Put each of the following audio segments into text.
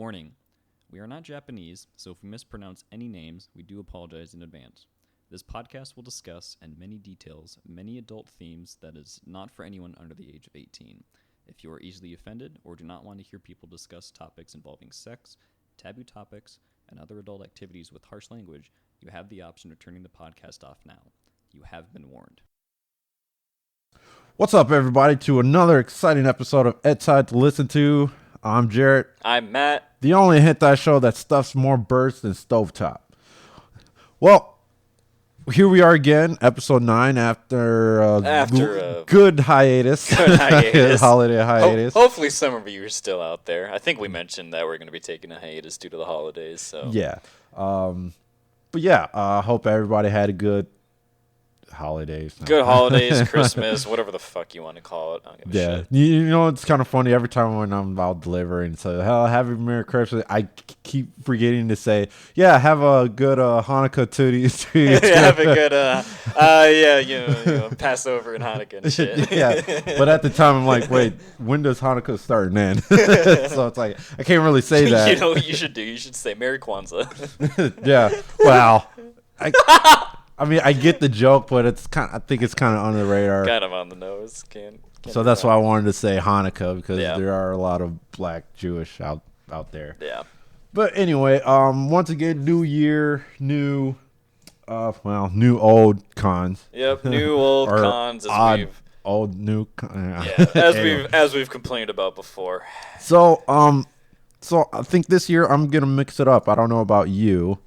Warning, we are not Japanese, so if we mispronounce any names, we do apologize in advance. This podcast will discuss, in many details, many adult themes that is not for anyone under the age of 18. If you are easily offended or do not want to hear people discuss topics involving sex, taboo topics, and other adult activities with harsh language, you have the option of turning the podcast off now. You have been warned. What's up, everybody, to another exciting episode of Hentai to listen to. I'm Jarrett. I'm Matt. The only hentai show that stuffs more birds than stovetop. Well, here we are again, episode 9 after a good hiatus. Holiday hiatus. Hopefully some of you are still out there. I think we mentioned that we're going to be taking a hiatus due to the holidays. So yeah. But yeah, I hope everybody had a good holidays. Good holidays, Christmas, whatever the fuck you want to call it. I don't give a shit. You know, it's kind of funny every time when I'm out delivering. So, happy Merry Christmas. I keep forgetting to say, yeah, have a good Hanukkah to you. Have a good, Passover and Hanukkah and shit. Yeah, but at the time I'm like, wait, when does Hanukkah start and end? So it's like I can't really say that. You know what you should do? You should say Merry Kwanzaa. Yeah. Wow. I mean, I get the joke, but I think it's kind of under the radar. Kind of on the nose. So that's why I wanted to say Hanukkah, because there are a lot of black Jewish out there. Yeah. But anyway, once again, new year, new old cons. Yep, new old cons as we've complained about before. So I think this year I'm gonna mix it up. I don't know about you.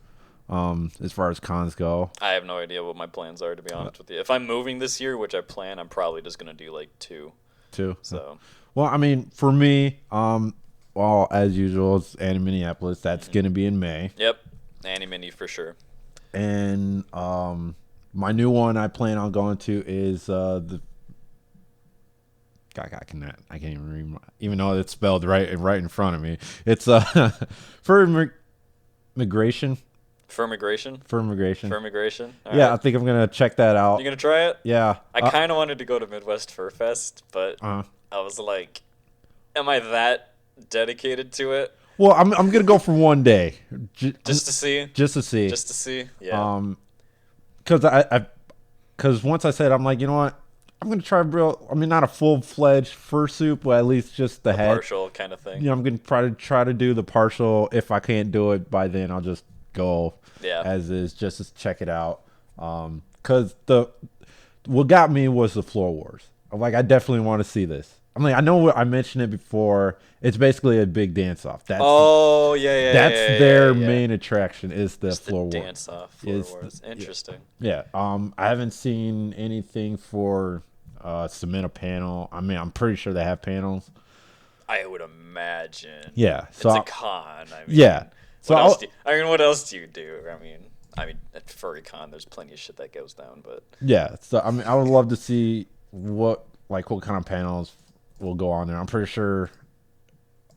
As far as cons go, I have no idea what my plans are, to be honest with you. If I'm moving this year, which I plan, I'm probably just gonna do like two. So, well, I mean, for me, as usual, it's Anime Minneapolis. That's gonna be in May. Yep, Anime Mini for sure. And my new one I plan on going to is the. I can't even read, even though it's spelled right in front of me. It's for immigration. For immigration? All right. I think I'm going to check that out. You going to try it? Yeah. I kind of wanted to go to Midwest Fur Fest, but I was like, am I that dedicated to it? Well, I'm going to go for one day. Just to see? Just to see. Yeah. Because once I said, I'm like, you know what? I'm going to try not a full-fledged fursuit, but at least just the head. Partial kind of thing. You know, I'm going to try to do the partial. If I can't do it by then, I'll just go as is, just to check it out. Because what got me was the Floor Wars. I'm like, I definitely want to see this. I'm like, I know I mentioned it before. It's basically a big dance-off. That's their main attraction is the Floor Wars. Dance-off, Floor Wars. Interesting. Yeah. I haven't seen anything for submit a panel. I mean, I'm pretty sure they have panels. I would imagine. Yeah. So it's a con. I mean, yeah. So what else do you do? I mean, at Furry Con, there's plenty of shit that goes down, but yeah. So I mean, I would love to see what kind of panels will go on there. I'm pretty sure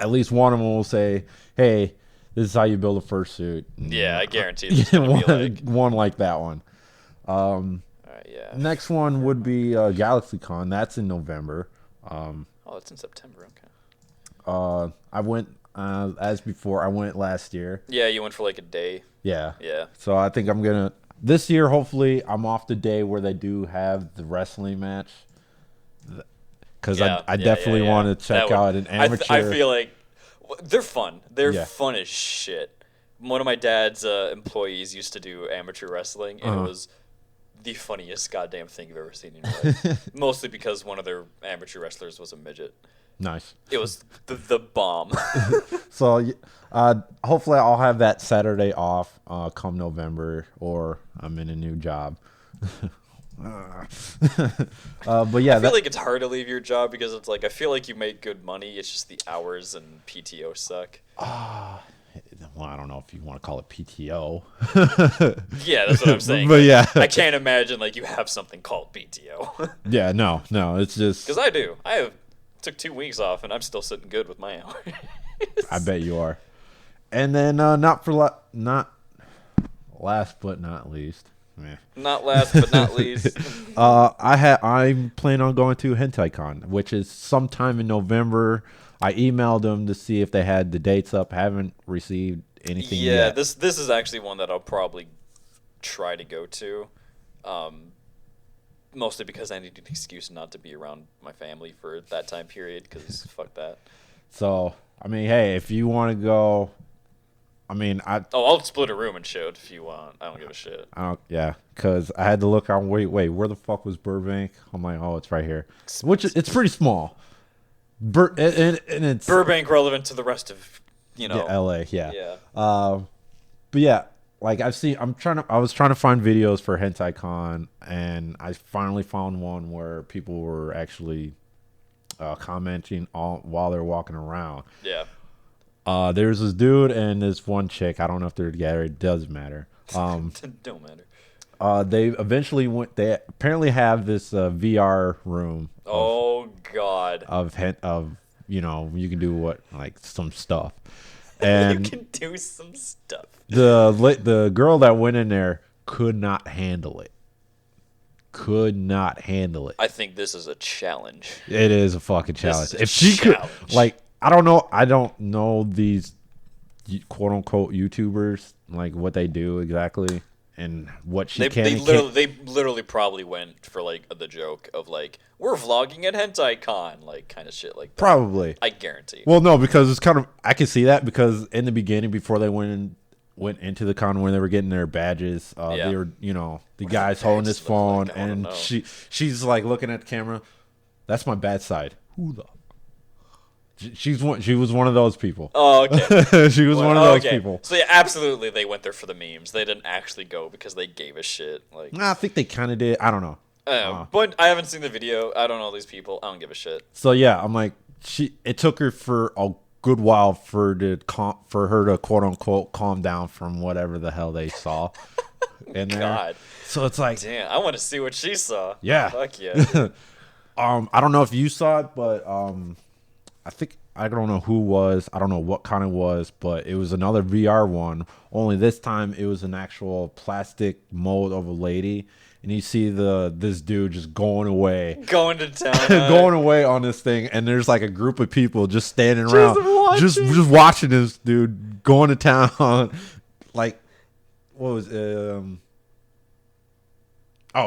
at least one of them will say, "Hey, this is how you build a fursuit." Yeah, I guarantee there's one like that one. Yeah. Next one would be GalaxyCon. That's in November. It's in September. Okay. I went. As before, I went last year. Yeah, you went for like a day. Yeah. Yeah. So I think I'm going to... This year, hopefully, I'm off the day where they do have the wrestling match. Because I definitely want to check out an amateur... I feel like... They're fun. They're fun as shit. One of my dad's employees used to do amateur wrestling, and it was the funniest goddamn thing you've ever seen in your life. Mostly because one of their amateur wrestlers was a midget. Nice. It was the bomb. So, hopefully I'll have that Saturday off come November, or I'm in a new job. But yeah, I feel like it's hard to leave your job because it's like I feel like you make good money. It's just the hours and PTO suck. Well, I don't know if you want to call it PTO. Yeah, that's what I'm saying. But yeah, I can't imagine like you have something called PTO. Yeah, no, it's just because I do. Took 2 weeks off, and I'm still sitting good with my hours. I bet you are. And then not last but not least. Not last but not least. I plan on going to Hentai Con, which is sometime in November. I emailed them to see if they had the dates up. Haven't received anything yet. Yeah, this is actually one that I'll probably try to go to. Mostly because I need an excuse not to be around my family for that time period, because fuck that. So, I mean, hey, if you want to go, I mean, I'll split a room and shoot if you want. I don't give a shit. Yeah, because I had to look on, wait, where the fuck was Burbank? I'm like, oh, it's right here. Which, it's pretty small. And it's Burbank relevant to the rest of, LA, yeah. Yeah. But yeah, like I was trying to find videos for Hentai Con, and I finally found one where people were actually commenting while they're walking around. Yeah. There's this dude and this one chick. I don't know if they're together. It doesn't matter. Don't matter. They eventually went. They apparently have this VR room. Oh God. You can do some stuff. And you can do some stuff. The girl that went in there could not handle it. I think this is a challenge. It is a fucking challenge. If she could, I don't know these quote unquote YouTubers, like what they do exactly and what she can. They literally probably went for the joke of we're vlogging at Hentai Con, kind of shit like that. Probably. I guarantee. Well, no, because it's kind of, I can see that because in the beginning, before they went into the con, when they were getting their badges, they were, the guy's holding his phone, and she's looking at the camera. That's my bad side. Who the? She was one of those people. Oh, okay. She was one of those people. So yeah, absolutely, they went there for the memes. They didn't actually go because they gave a shit. I think they kind of did. I don't know. But I haven't seen the video. I don't know these people. I don't give a shit. So yeah, I'm like, it took her for a good while for her to quote unquote calm down from whatever the hell they saw in there. God. So it's like, damn, I want to see what she saw. Yeah. Fuck yeah. I don't know if you saw it, but I don't know who was. I don't know what kind it was, but it was another VR one. Only this time it was an actual plastic mold of a lady. And you see this dude just going away. Going to town. Going away on this thing. And there's a group of people just standing around. Just watching this dude going to town. What was it?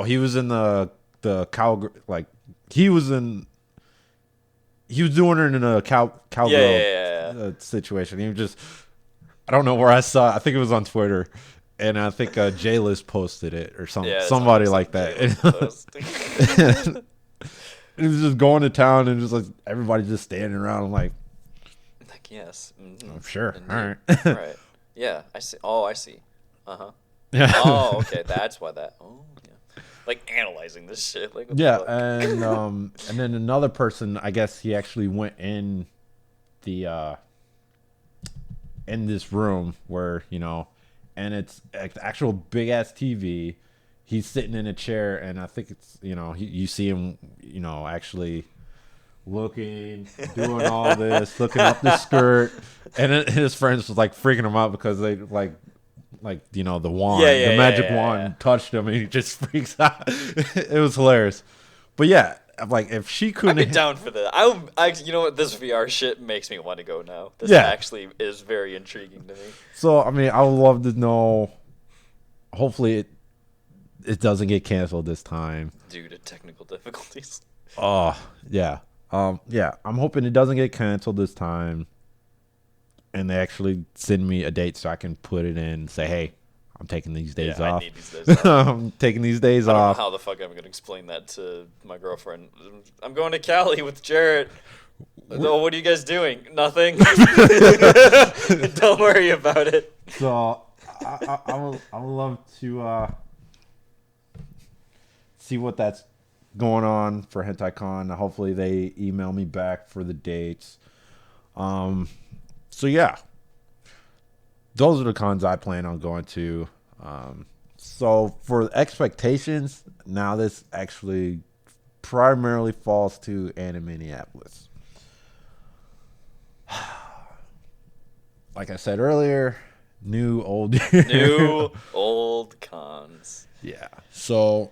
He was in the cow. He was doing it in a cowgirl situation. He was just, I don't know where I saw it. I think it was on Twitter. And I think J-List posted it or something. Yeah, somebody like that. He was just going to town and just everybody just standing around. I'm like yes. Mm-hmm. I'm sure. Indeed. All right. Right. Yeah. I see. Oh, I see. Yeah. Oh, okay. That's why that. Oh, yeah. Analyzing this shit. And then another person, I guess he actually went in the in this room where and it's the actual big ass TV. He's sitting in a chair, and I think it's you see him actually looking, doing all this, looking up the skirt, and his friends was freaking him out because they the wand, the magic wand touched him, and he just freaks out. It was hilarious, but yeah. If she couldn't, I'd be down for that. You know what? This VR shit makes me want to go now. This actually is very intriguing to me. So, I meuld love to know. Hopefully, it doesn't get canceled this time due to technical difficulties. Oh yeah, yeah. I'm hoping it doesn't get canceled this time, and they actually send me a date so I can put it in and say, hey, I'm taking these days off. I need these days off. I'm taking these days off. I don't know how the fuck I'm going to explain that to my girlfriend. I'm going to Cali with Jarrett. Oh, what are you guys doing? Nothing. Don't worry about it. So I would love to see what that's going on for Hentai Con. Hopefully they email me back for the dates. So yeah. Those are the cons I plan on going to. So for expectations, now this actually primarily falls to Minneapolis. Like I said earlier, new old cons. Yeah. So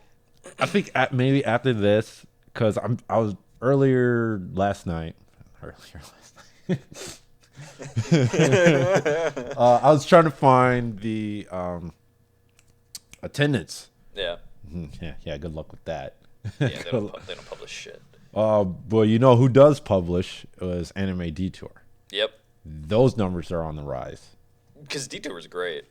I think maybe after this, because I was earlier last night. I was trying to find the attendance. Yeah. Yeah. Good luck with that. Yeah, they don't publish shit. Well, you know who does publish was Anime Detour. Yep. Those numbers are on the rise. Because Detour is great.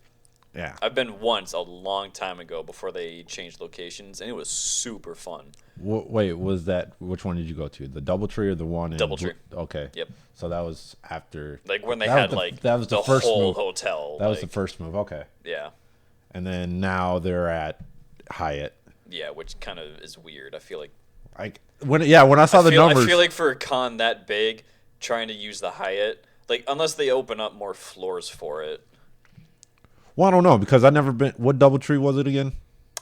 Yeah. I've been once a long time ago before they changed locations, and it was super fun. Wait, was that which one did you go to? The DoubleTree or the one in DoubleTree? Okay. Yep. So that was after Like when they had that was the first whole move. hotel. That was the first move. Okay. Yeah. And then now they're at Hyatt. Yeah, which kind of is weird. I feel like when I saw the numbers, I feel like for a con that big, trying to use the Hyatt, like unless they open up more floors for it. Well, I don't know because I never been. What DoubleTree was it again?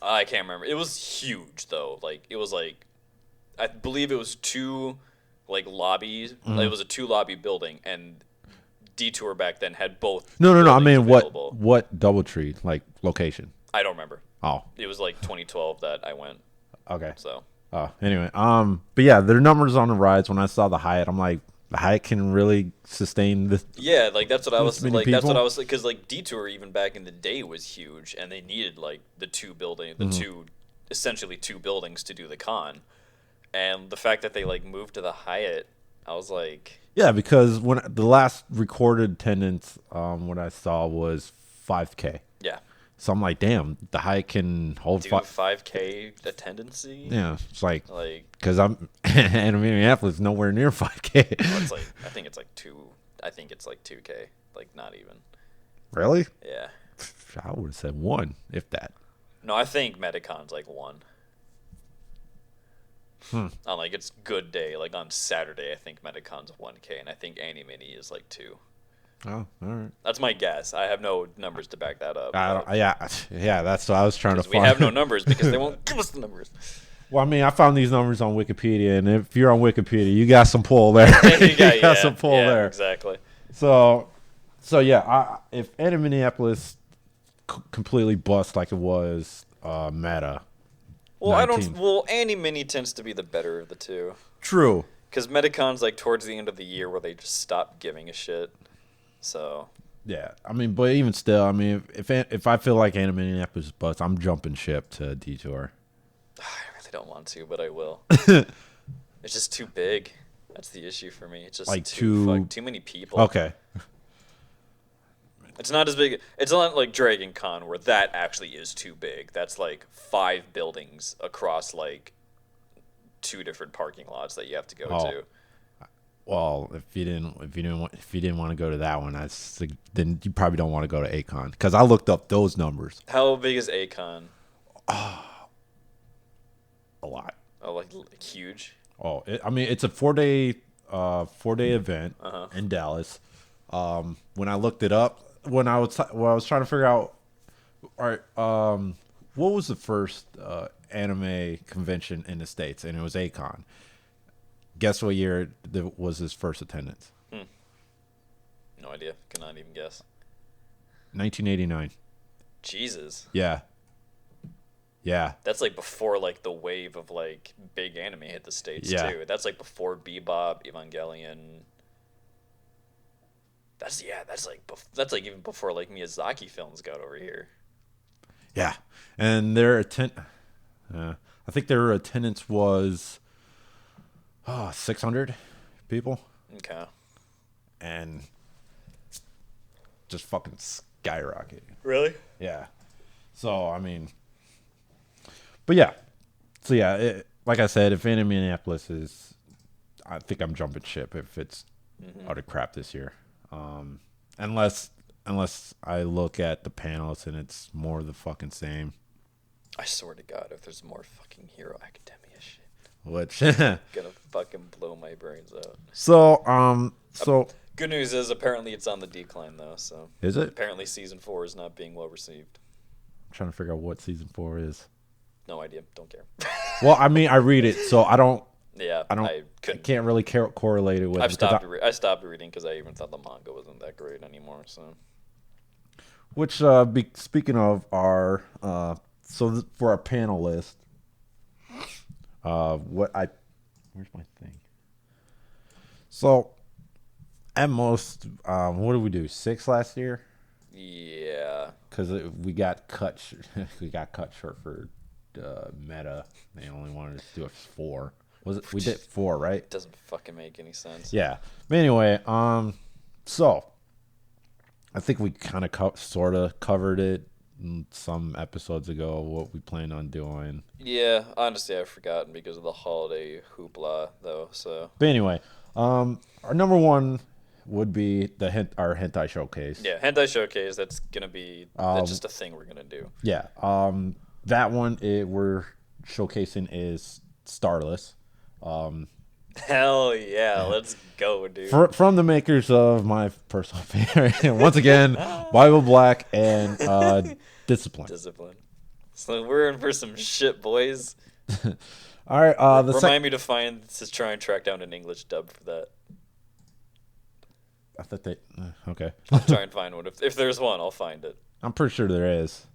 I can't remember. It was huge though. Like it was like, I believe it was 2 like lobbies. Mm-hmm. Like, it was a 2 lobby building, and Detour back then had both. No. I mean, available. what DoubleTree like location? I don't remember. Oh, it was like 2012 that I went. Okay. So. Anyway, but yeah, their numbers on the rise. When I saw the Hyatt, I'm like, the Hyatt can really sustain this. Yeah, like that's what I was like. People? That's what I was like, because like Detour even back in the day was huge, and they needed like the 2 essentially 2 buildings to do the con, and the fact that they like moved to the Hyatt, I was like, yeah, because when the last recorded attendance, what I saw was 5K. Yeah. So I'm like, damn, the Hyatt can hold 5K attendance. Yeah, it's like because I'm in Minneapolis, nowhere near 5K. Well, it's like I think it's like 2K, like not even. Really? Yeah. I would have said 1, if that. No, I think Medicon's like 1. On like it's good day, like on Saturday, I think Medicon's 1K, and I think Mini is like 2. Oh, all right. That's my guess. I have no numbers to back that up. Yeah, that's what I was trying to find. We have no numbers because they won't give us the numbers. Well, I mean, I found these numbers on Wikipedia, and if you're on Wikipedia, you got some pull there. you got some pull there. Exactly. So yeah, if Minneapolis completely bust like it was Meta. Well, 19. Annie Mini tends to be the better of the two. True. Because Medicon's like towards the end of the year where they just stop giving a shit. So. Yeah, I mean, but even still, I mean, if I feel like Minneapolis bust, I'm jumping ship to Detour. I really don't want to, but I will. It's just too big. That's the issue for me. It's just like too many people. Okay. It's not as big. It's not like Dragon Con where that actually is too big. That's like 5 buildings across like 2 different parking lots that you have to go to. Well, if you didn't want to go to that one, then you probably don't want to go to Acon because I looked up those numbers. How big is Acon? A lot. Oh, like huge. Oh, I mean, it's a 4-day event in Dallas. When I looked it up, when I was trying to figure out, all right, what was the first anime convention in the States, and it was Acon. Guess what year was his first attendance? No idea. Cannot even guess. 1989. Jesus. Yeah. That's like before like the wave of like big anime hit the States too. That's like before Bebop, Evangelion. That's like even before like Miyazaki films got over here. Yeah, and I think their attendance was 600 people. Okay. And just fucking skyrocketed. Really? Yeah. So, I mean, but yeah. So, yeah, like I said, if Minneapolis is, I think I'm jumping ship if it's utter crap this year. Unless I look at the panels and it's more of the fucking same. I swear to God, if there's more fucking Hero Academia shit. Which gonna fucking blow my brains out. So good news is apparently it's on the decline though. So is it? Apparently season 4 is not being well received. I'm trying to figure out what season 4 is. No idea. Don't care. Well, I mean, I read it, so I don't. Yeah, I can't really correlate it with. I stopped reading because I even thought the manga wasn't that great anymore. So. Which speaking of our for our panel list. Where's my thing? So, At most, what did we do? 6 last year? Yeah. Because we got cut. We got cut short for meta. They only wanted us to do 4. We did 4, right? Doesn't fucking make any sense. Yeah. But anyway, so I think we kind of sort of covered it some episodes ago, what we plan on doing. Yeah, honestly, I've forgotten because of the holiday hoopla, though. So, but anyway, our number 1 would be our hentai showcase. Yeah, hentai showcase. That's gonna be that's just a thing we're gonna do. Yeah. That one we're showcasing is Starless. Hell yeah, let's go, dude. From the makers of my personal favorite, once again, Bible Black and Discipline. So we're in for some shit, boys. All right. Remind me to try and track down an English dub for that. I thought they. Okay. I'll try and find one. If there's one, I'll find it. I'm pretty sure there is.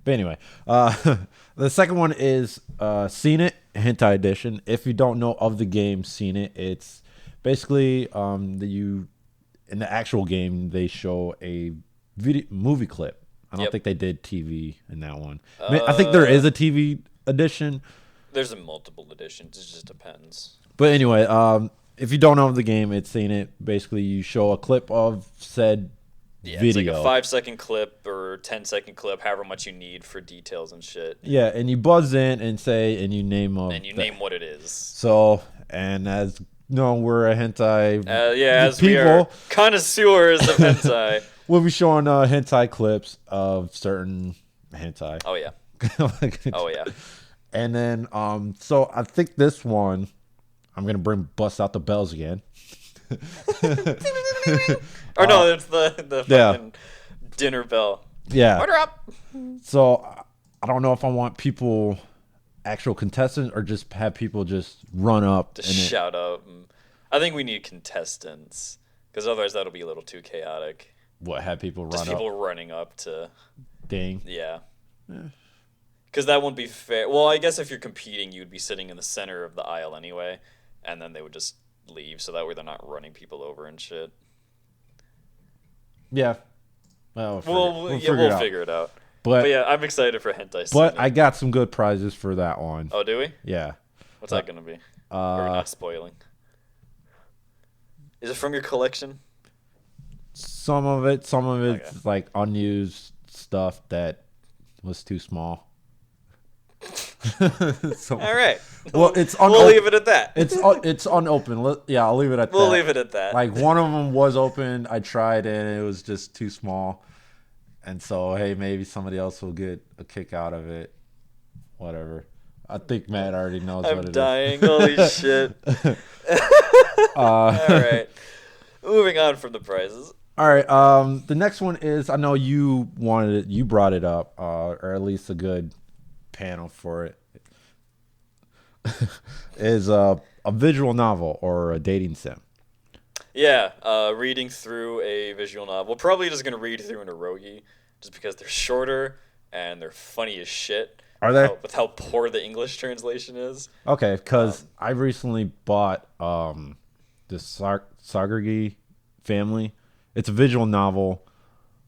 But anyway, the second one is Seen It Hentai Edition. If you don't know of the game Seen It, it's basically in the actual game they show a movie clip. I don't think they did TV in that one. I think there is a TV edition. There's multiple editions. It just depends. But anyway, if you don't know of the game, it's Seen It. Basically, you show a clip of said video. It's like a 5-second clip or 10-second clip, however much you need for details and shit. Yeah, and you buzz in and you name name what it is. So, and as we're a hentai as people. We are connoisseurs of hentai. We'll be showing hentai clips of certain hentai. Oh yeah. Oh yeah. And then, so I think this one, I'm gonna bust out the bells again. Or no, it's the fucking dinner bell. Yeah. Order up. So I don't know if I want actual contestants, or just have people just run up to shout out. I think we need contestants because otherwise that'll be a little too chaotic. What, have people run up? Just people running up to ding. Yeah. Because that wouldn't be fair. Well, I guess if you're competing, you'd be sitting in the center of the aisle anyway, and then they would just leave, so that way they're not running people over and shit. Yeah. Well, we'll figure it out. But yeah, I'm excited for Hentai. But I got some good prizes for that one. Oh, do we? Yeah. What's that gonna be? We're not spoiling. Is it from your collection? Some of it's Okay. like unused stuff that was too small. All right. Well, we'll leave it at that. It's unopened. I'll leave it at that. We'll leave it at that. Like, one of them was open. I tried it, and it was just too small. And so, hey, maybe somebody else will get a kick out of it. Whatever. I think Matt already knows what it I'm dying. Holy shit. All right. Moving on from the prizes. All right. The next one is, I know you brought it up, or at least a good panel for it. Is a visual novel or a dating sim. Yeah, reading through a visual novel. Probably just going to read through an eroge just because they're shorter and they're funny as shit. Are they? With how poor the English translation is. Okay, because I recently bought the Sagargi family. It's a visual novel.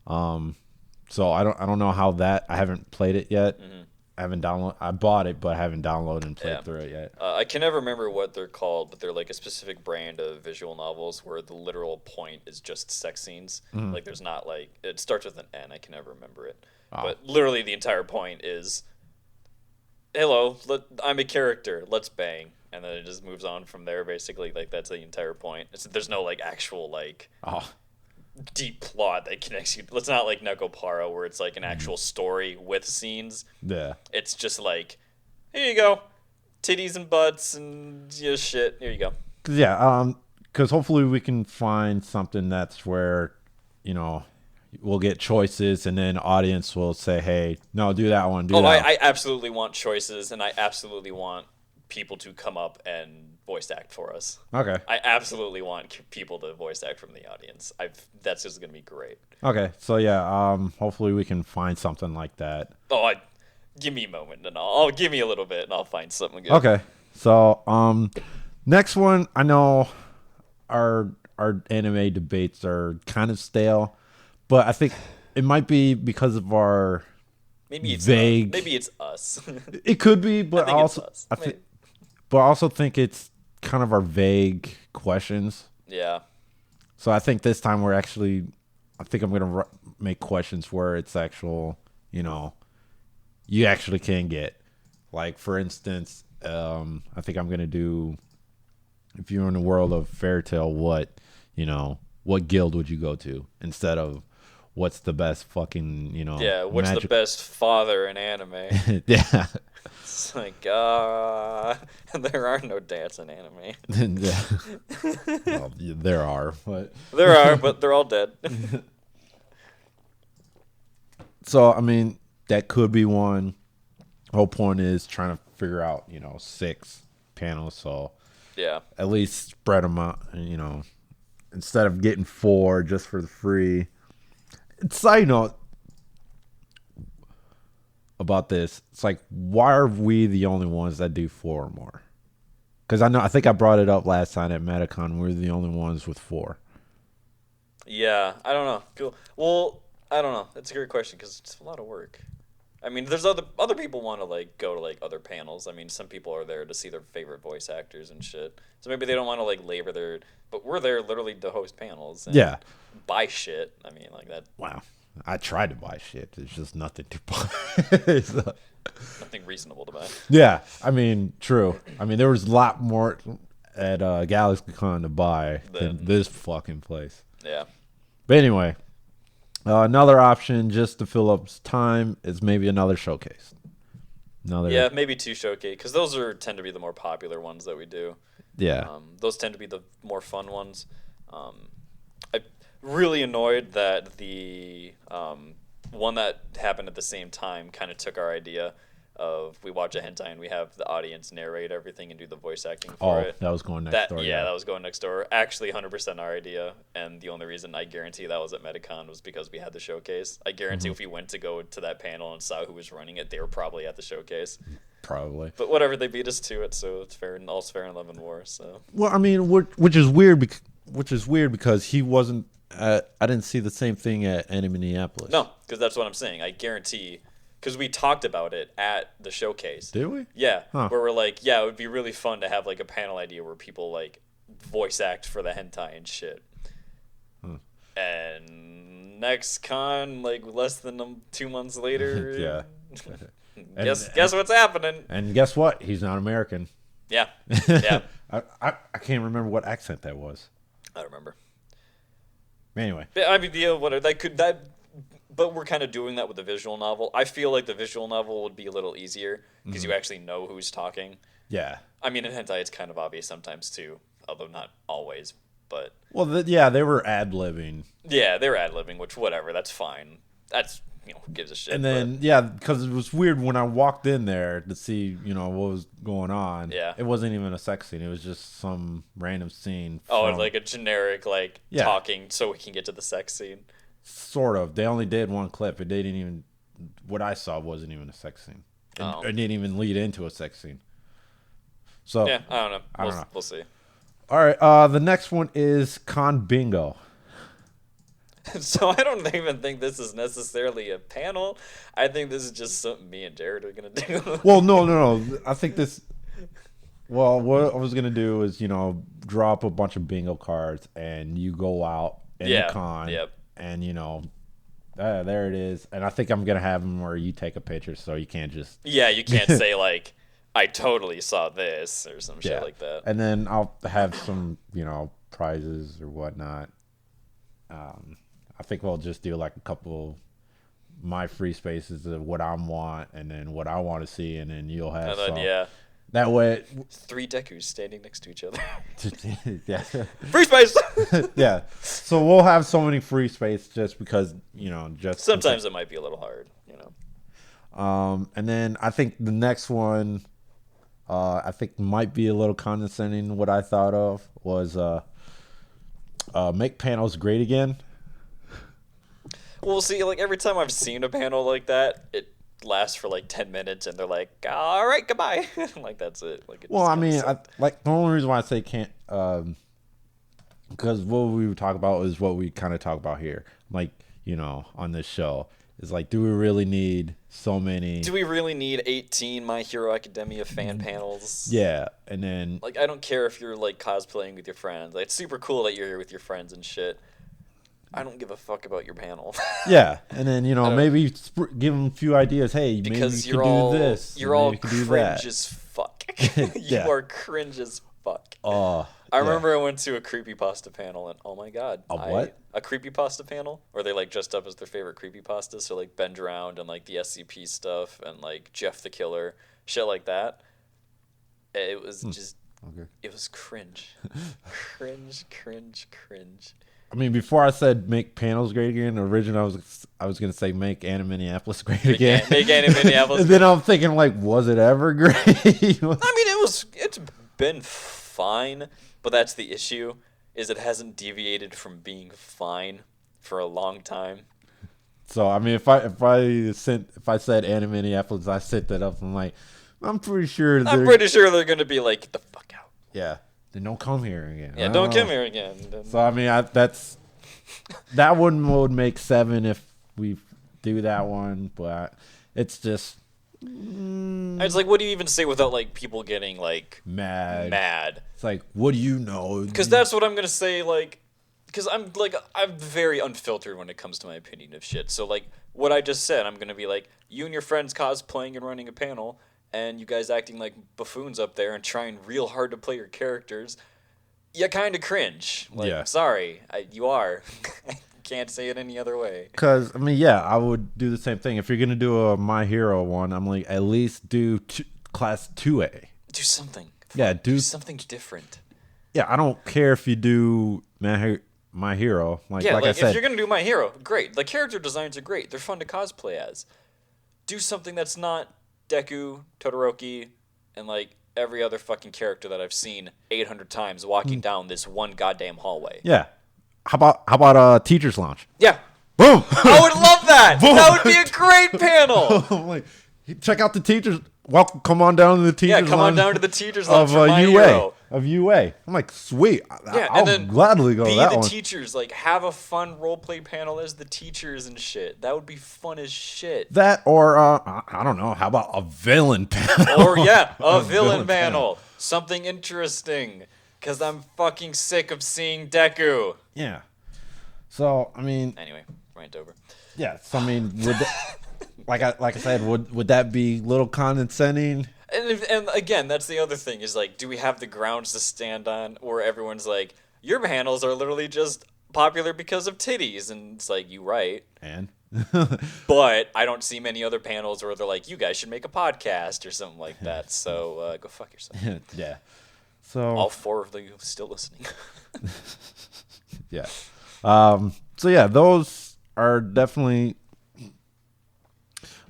So I don't know how that. I haven't played it yet. Mm-hmm. I bought it, but I haven't downloaded and played through it yet. I can never remember what they're called, but they're like a specific brand of visual novels where the literal point is just sex scenes. Mm-hmm. Like, there's not like, it starts with an N. I can never remember it. Oh. But literally the entire point is, hello, I'm a character, let's bang. And then it just moves on from there, basically. Like, that's the entire point. There's no like actual like deep plot that connects you. It's not like Nekopara where it's like an actual story with scenes. Yeah. It's just like, here you go, titties and butts and shit. Here you go. Yeah, because hopefully we can find something that's where, we'll get choices, and then audience will say, hey, no, do that one. I absolutely want choices, and I absolutely want people to come up and voice act for us. Okay. I absolutely want people to voice act from the audience. That's just gonna be great. Okay, so yeah, hopefully we can find something like that. Give me a moment, and I'll give me a little bit, and I'll find something good. Okay, so next one, I know our our anime debates are kind of stale, but I think it might be because of our vague. Maybe it's us. It could be, but I also think it's kind of our vague questions. Yeah. So I think this time I think I'm gonna make questions where it's actual, you actually can get. Like, for instance, I think I'm gonna do, if you're in the world of fairy tale, what guild would you go to, instead of what's the best fucking, what's the best father in anime? Yeah. It's like, there are no dads in anime. Well, there are, but they're all dead. So, I mean, that could be one. The whole point is trying to figure out, 6 panels. So, yeah, at least spread them out, instead of getting 4 just for the free. Side note about this, it's like, why are we the only ones that do 4 or more? Because I think I brought it up last time at Metacon. We're the only ones with 4. Yeah, I don't know. Cool. Well, I don't know. That's a great question because it's a lot of work. I mean, there's other people want to go to other panels. I mean, some people are there to see their favorite voice actors and shit. So maybe they don't want to labor their. But we're there literally to host panels. And buy shit. I mean, that. Wow, I tried to buy shit. There's just nothing to buy. Nothing reasonable to buy. Yeah, I mean, true. I mean, there was a lot more at GalaxyCon to buy than this fucking place. Yeah. But anyway. Another option just to fill up time is maybe another showcase. Maybe 2 showcase, because those tend to be the more popular ones that we do. Yeah. Those tend to be the more fun ones. I'm really annoyed that the one that happened at the same time kind of took our idea of, we watch a hentai and we have the audience narrate everything and do the voice acting for it. That was going next door. Yeah, that was going next door. Actually, 100% our idea, and the only reason I guarantee that was at Metacon was because we had the showcase. I guarantee if we went to go to that panel and saw who was running it, they were probably at the showcase. Probably. But whatever, they beat us to it, so it's fair. All's fair in love and war. So. Well, I mean, which is weird because he wasn't. I didn't see the same thing at Minneapolis. No, because that's what I'm saying. I guarantee. Because we talked about it at the showcase. Did we? Yeah. Huh. Where we're like, it would be really fun to have a panel idea where people voice act for the hentai and shit. And next con, less than 2 months later. Yeah. Guess what's happening? And guess what? He's not American. Yeah. Yeah. I can't remember what accent that was. I don't remember. Anyway. I mean, but we're kind of doing that with the visual novel. I feel like the visual novel would be a little easier because you actually know who's talking. Yeah. I mean, in hentai, it's kind of obvious sometimes too, although not always. But they were ad-libbing. Yeah, they were ad-libbing, which whatever, that's fine. That's who gives a shit. And then because it was weird when I walked in there to see what was going on. Yeah. It wasn't even a sex scene. It was just some random scene. A generic talking so we can get to the sex scene. Sort of. They only did one clip. It didn't even. What I saw wasn't even a sex scene. It didn't even lead into a sex scene. So yeah, I don't know. We'll see. All right. The next one is Con Bingo. So I don't even think this is necessarily a panel. I think this is just something me and Jared are gonna do. Well, no. I think this. Well, what I was gonna do is draw up a bunch of bingo cards and you go out in the con. Yep. And there it is. And I think I'm gonna have them where you take a picture, so you can't just. Yeah, you can't say I totally saw this or some shit like that. And then I'll have some prizes or whatnot. I think we'll just do a couple my free spaces of what I want and then what I want to see, and then you'll have some. That way, 3 Dekus standing next to each other. Yeah. Free space. Yeah. So we'll have so many free space just because just sometimes it might be a little hard, And then I think the next one, I think might be a little condescending. What I thought of was make panels great again. Well, see, every time I've seen a panel like that, it lasts for 10 minutes and they're like, all right, goodbye. That's it. Well, I mean, the only reason why I say can't because what we would talk about is what we kind of talk about here, like, on this show. Is like, do we really need so many? Do we really need 18 My Hero Academia fan panels? Yeah, and then like, I don't care if you're like cosplaying with your friends. Like, it's super cool that you're here with your friends and shit. I don't give a fuck about your panel. Yeah, and then maybe give them a few ideas. Hey, because maybe you could do this. You're all cringe as fuck. You are cringe as fuck. I remember I went to a creepypasta panel, and oh my god. What? A creepypasta panel? Where they, like, dressed up as their favorite creepypasta, so, like, Bend Around and, like, the SCP stuff, and, like, Jeff the Killer, shit like that. It was just... Okay. It was cringe. Cringe. I mean, before I said make panels great again, originally I was going to say make Anime-Minneapolis great again. Make Anime-Minneapolis And then I'm thinking, like, was it ever great? I mean, it's been fine. But that's the issue, is it hasn't deviated from being fine for a long time. So I mean, if I said Anime-Minneapolis, I set that up. I'm pretty sure they're gonna be like, get the fuck out. Yeah, then don't come here again. Yeah, don't come here again. So I mean, that one would make 7 if we do that one, but it's just. It's like, what do you even say without, like, people getting, like, mad? It's like, what do you know? Because that's what I'm gonna say, like, because I'm very unfiltered when it comes to my opinion of shit. So, like, what I just said, I'm gonna be like, you and your friends cosplaying and running a panel, and you guys acting like buffoons up there and trying real hard to play your characters. You kind of cringe. Like, yeah. Sorry, you are. Can't say it any other way. Because, I mean, yeah, I would do the same thing. If you're going to do a My Hero one, I'm like, at least do class 2A. Do something. Yeah, do something different. Yeah, I don't care if you do My Hero. Like I said. If you're going to do My Hero, great. The character designs are great. They're fun to cosplay as. Do something that's not Deku, Todoroki, and, like, every other fucking character that I've seen 800 times walking down this one goddamn hallway. Yeah. How about a teacher's lounge? Yeah. Boom. I would love that. Boom. That would be a great panel. I'm like, check out the teachers. Welcome, come on down to the teachers lounge. Yeah, come on down to the teachers lounge of My UA. Hero. Of UA. I'm like, sweet. Yeah, I'll gladly go to that one. Be the teachers. Like, have a fun roleplay panel as the teachers and shit. That would be fun as shit. That or, I don't know, how about a villain panel? Or, yeah, a villain panel. Something interesting. Because I'm fucking sick of seeing Deku. Yeah. So, I mean. Anyway, rant over. Yeah, so, I mean, like I said, would that be a little condescending? And again, that's the other thing is, like, do we have the grounds to stand on where everyone's like, your panels are literally just popular because of titties? And it's like, you right. And? But I don't see many other panels where they're like, you guys should make a podcast or something like that. So go fuck yourself. Yeah. So all 4 of you still listening. Yeah. So yeah, those are definitely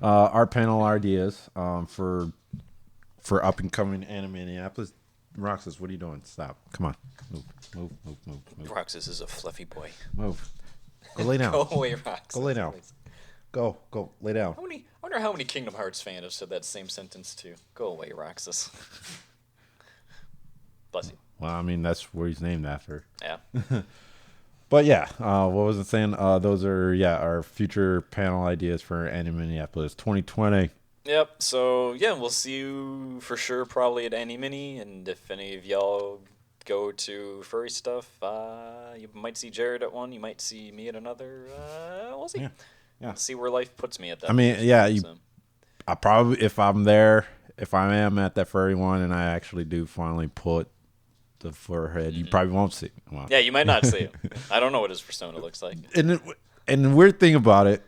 our panel ideas for up and coming Anime-Minneapolis. Roxas, what are you doing? Stop. Come on. Move. Roxas is a fluffy boy. Move. Go lay down. Go away, Roxas. Go lay down. Please. Go lay down. I wonder how many Kingdom Hearts fans have said that same sentence too. Go away, Roxas. Bless you. Well, I mean, that's where he's named after. Yeah. But yeah, what was it saying? Those are, our future panel ideas for Anime-Minneapolis 2020. Yep. So yeah, we'll see you for sure probably at Anime-Mini, and if any of y'all go to furry stuff, you might see Jared at one, you might see me at another. We'll see. Yeah. See where life puts me at that. I mean, I probably, if I am at that furry one, and I actually do finally put the forehead, you probably won't see. Well, yeah, you might not see it. I don't know what his persona looks like. And the weird thing about it,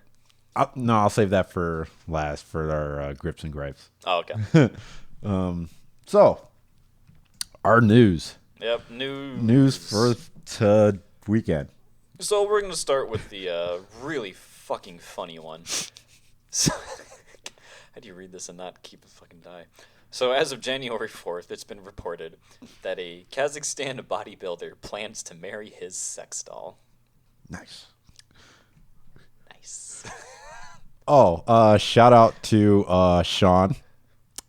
I'll save that for last for our grips and gripes. Oh, okay. So our news. Yep, news. News for weekend. So we're gonna start with the really fucking funny one. So, how do you read this and not keep a fucking die? So as of January 4th, it's been reported that a Kazakhstan bodybuilder plans to marry his sex doll. Nice. Oh, shout out to Sean,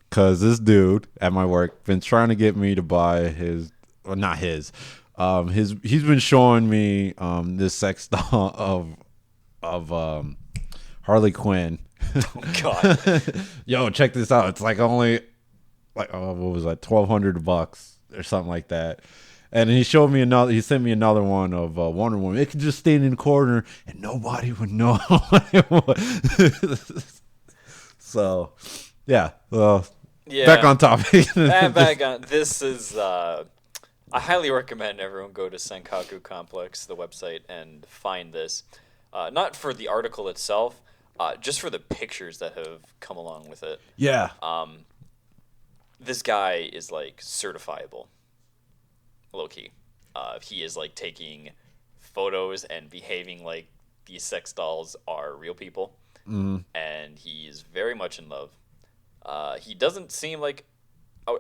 because this dude at my work been trying to get me to buy his, well, not his, He's been showing me this sex doll of Harley Quinn. Oh God. Yo, check this out. It's like only what was that, $1,200 or something like that. And he showed me another. He sent me another one of Wonder Woman. It could just stand in the corner and nobody would know what it was. So, yeah. Back on topic. Back on. This is. I highly recommend everyone go to Senkaku Complex, the website, and find this. Not for the article itself, just for the pictures that have come along with it. Yeah. This guy is like certifiable. Low key. He is like taking photos and behaving like these sex dolls are real people. Mm-hmm. And he is very much in love. He doesn't seem like,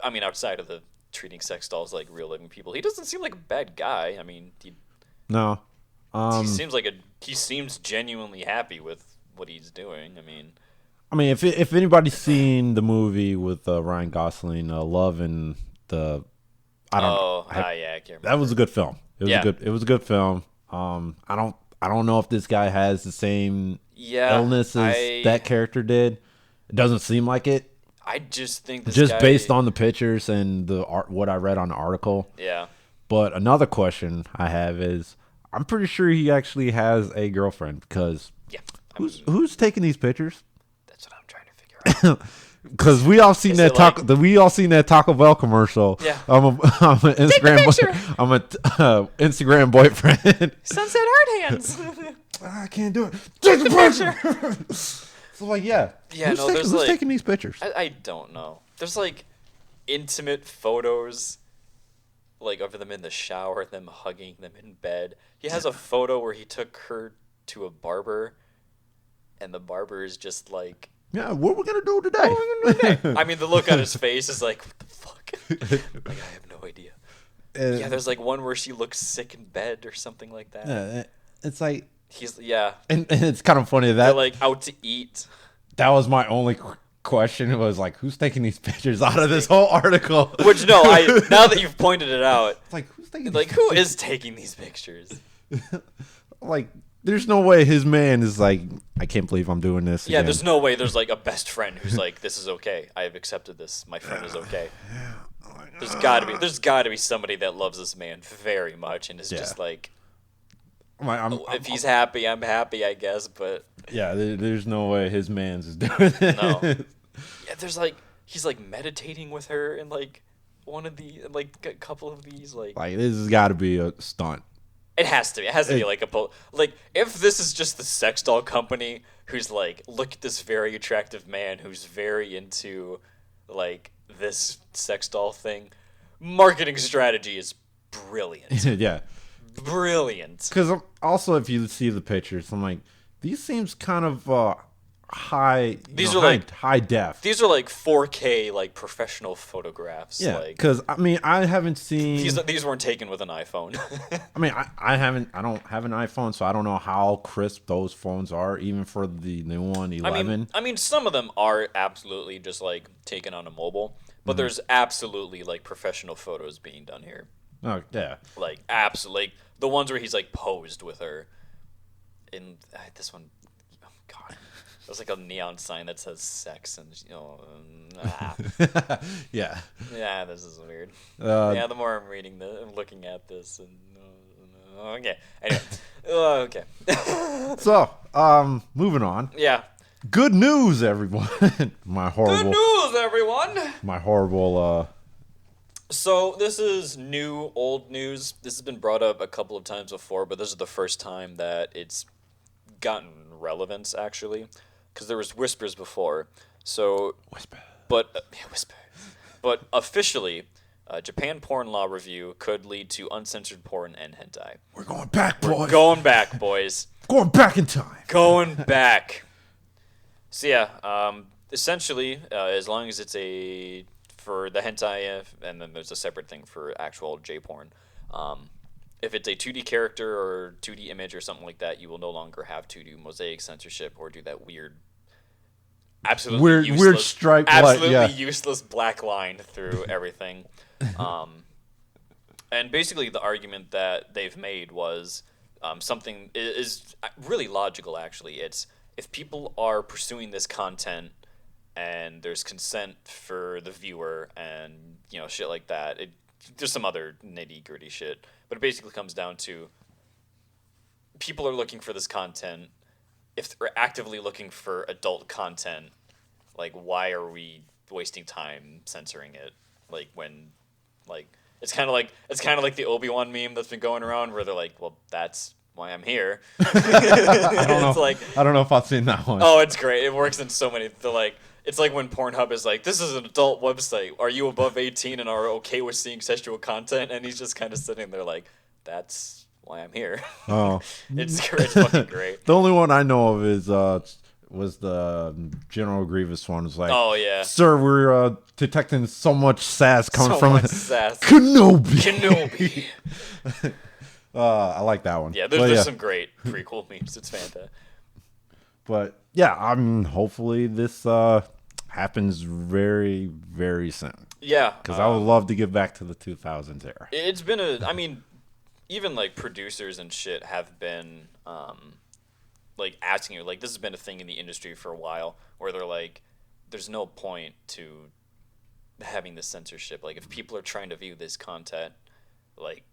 I mean, outside of the treating sex dolls like real living people, he doesn't seem like a bad guy. I mean, no. He seems genuinely happy with what he's doing. I mean, if anybody's seen the movie with Ryan Gosling, Love and the, I can't remember. That was a good film. It was a good film. I don't know if this guy has the same illness as that character did. It doesn't seem like it. I just think this guy, based on the pictures and the what I read on the article. Yeah. But another question I have is, I'm pretty sure he actually has a girlfriend because who's taking these pictures? That's what I'm trying to figure out. Because we all seen that Taco Bell commercial. Yeah. I'm an Instagram. I'm a Instagram boyfriend. Sunset Hard Hands. I can't do it. Take the picture. So like, yeah. Who's taking these pictures? I don't know. There's like intimate photos, like of them in the shower, them hugging, them in bed. He has a photo where he took her to a barber, and the barber is just like, yeah, what are we gonna do today? I mean, the look on his face is like, what the fuck? Like, I have no idea. There's like one where she looks sick in bed or something like that. It's like and it's kind of funny that they're like out to eat. That was my only question. It was like, who's taking these pictures out of this whole article? Which now that you've pointed it out, it's like, who's taking? Like, who is taking these pictures? Like, there's no way his man is like, I can't believe I'm doing this. Yeah, there's no way there's like a best friend who's like, this is okay. I have accepted this. My friend is okay. There's got to be somebody that loves this man very much and is just like, if he's happy, I'm happy, I guess. But yeah, there's no way his man's is doing it. No. Yeah, there's like, he's like meditating with her and like one of the like a couple of these like this has got to be a stunt. It has to be. It has to be like if this is just the sex doll company who's like, look at this very attractive man who's very into like this sex doll thing. Marketing strategy is brilliant. Yeah. Brilliant. Because also, if you see the pictures, I'm like, these seems kind of high. High def. These are like 4K, like professional photographs. Yeah. Because I mean, I haven't seen these weren't taken with an iPhone. I mean, I don't have an iPhone, so I don't know how crisp those phones are, even for the new one, 11. I mean, some of them are absolutely just like taken on a mobile, but there's absolutely like professional photos being done here. Oh yeah. Like absolutely, the ones where he's like posed with her. In this one, oh God, there's like a neon sign that says sex, and yeah. Yeah, this is weird. The more I'm reading I'm looking at this, and okay. Anyway, okay. So, moving on. Yeah. Good news, everyone. Good news, everyone. My horrible. So this is old news. This has been brought up a couple of times before, but this is the first time that it's gotten relevance, actually, because there was whispers before. So, but officially, Japan porn law review could lead to uncensored porn and hentai. We're going back, boys. We're going back, boys. Going back in time. Going back. So yeah, essentially, as long as it's for the hentai, and then there's a separate thing for actual J-porn. If it's a 2D character or 2D image or something like that, you will no longer have to do mosaic censorship or do that weird stripe, useless black line through everything. And basically the argument that they've made was something is really logical, actually. It's if people are pursuing this content and there's consent for the viewer and, shit like that. There's some other nitty-gritty shit. But it basically comes down to people are looking for this content. If they're actively looking for adult content, like, why are we wasting time censoring it? Like, when, like... It's kind of like the Obi-Wan meme that's been going around where they're like, well, that's why I'm here. I don't know. I don't know if I've seen that one. Oh, it's great. It works in so many. It's like when Pornhub is like, this is an adult website. Are you above 18 and are okay with seeing sexual content? And he's just kind of sitting there like, that's why I'm here. Oh, it's fucking great. The only one I know of was the General Grievous one. Was like, oh yeah, sir, we're detecting so much sass coming from sass. Kenobi. I like that one. Yeah, there's some great prequel memes. It's fantastic. But yeah, hopefully this happens very, very soon. Yeah, because I would love to get back to the 2000s era. It's been even like producers and shit have been like asking you, like, this has been a thing in the industry for a while where they're like, there's no point to having this censorship. Like, if people are trying to view this content, like,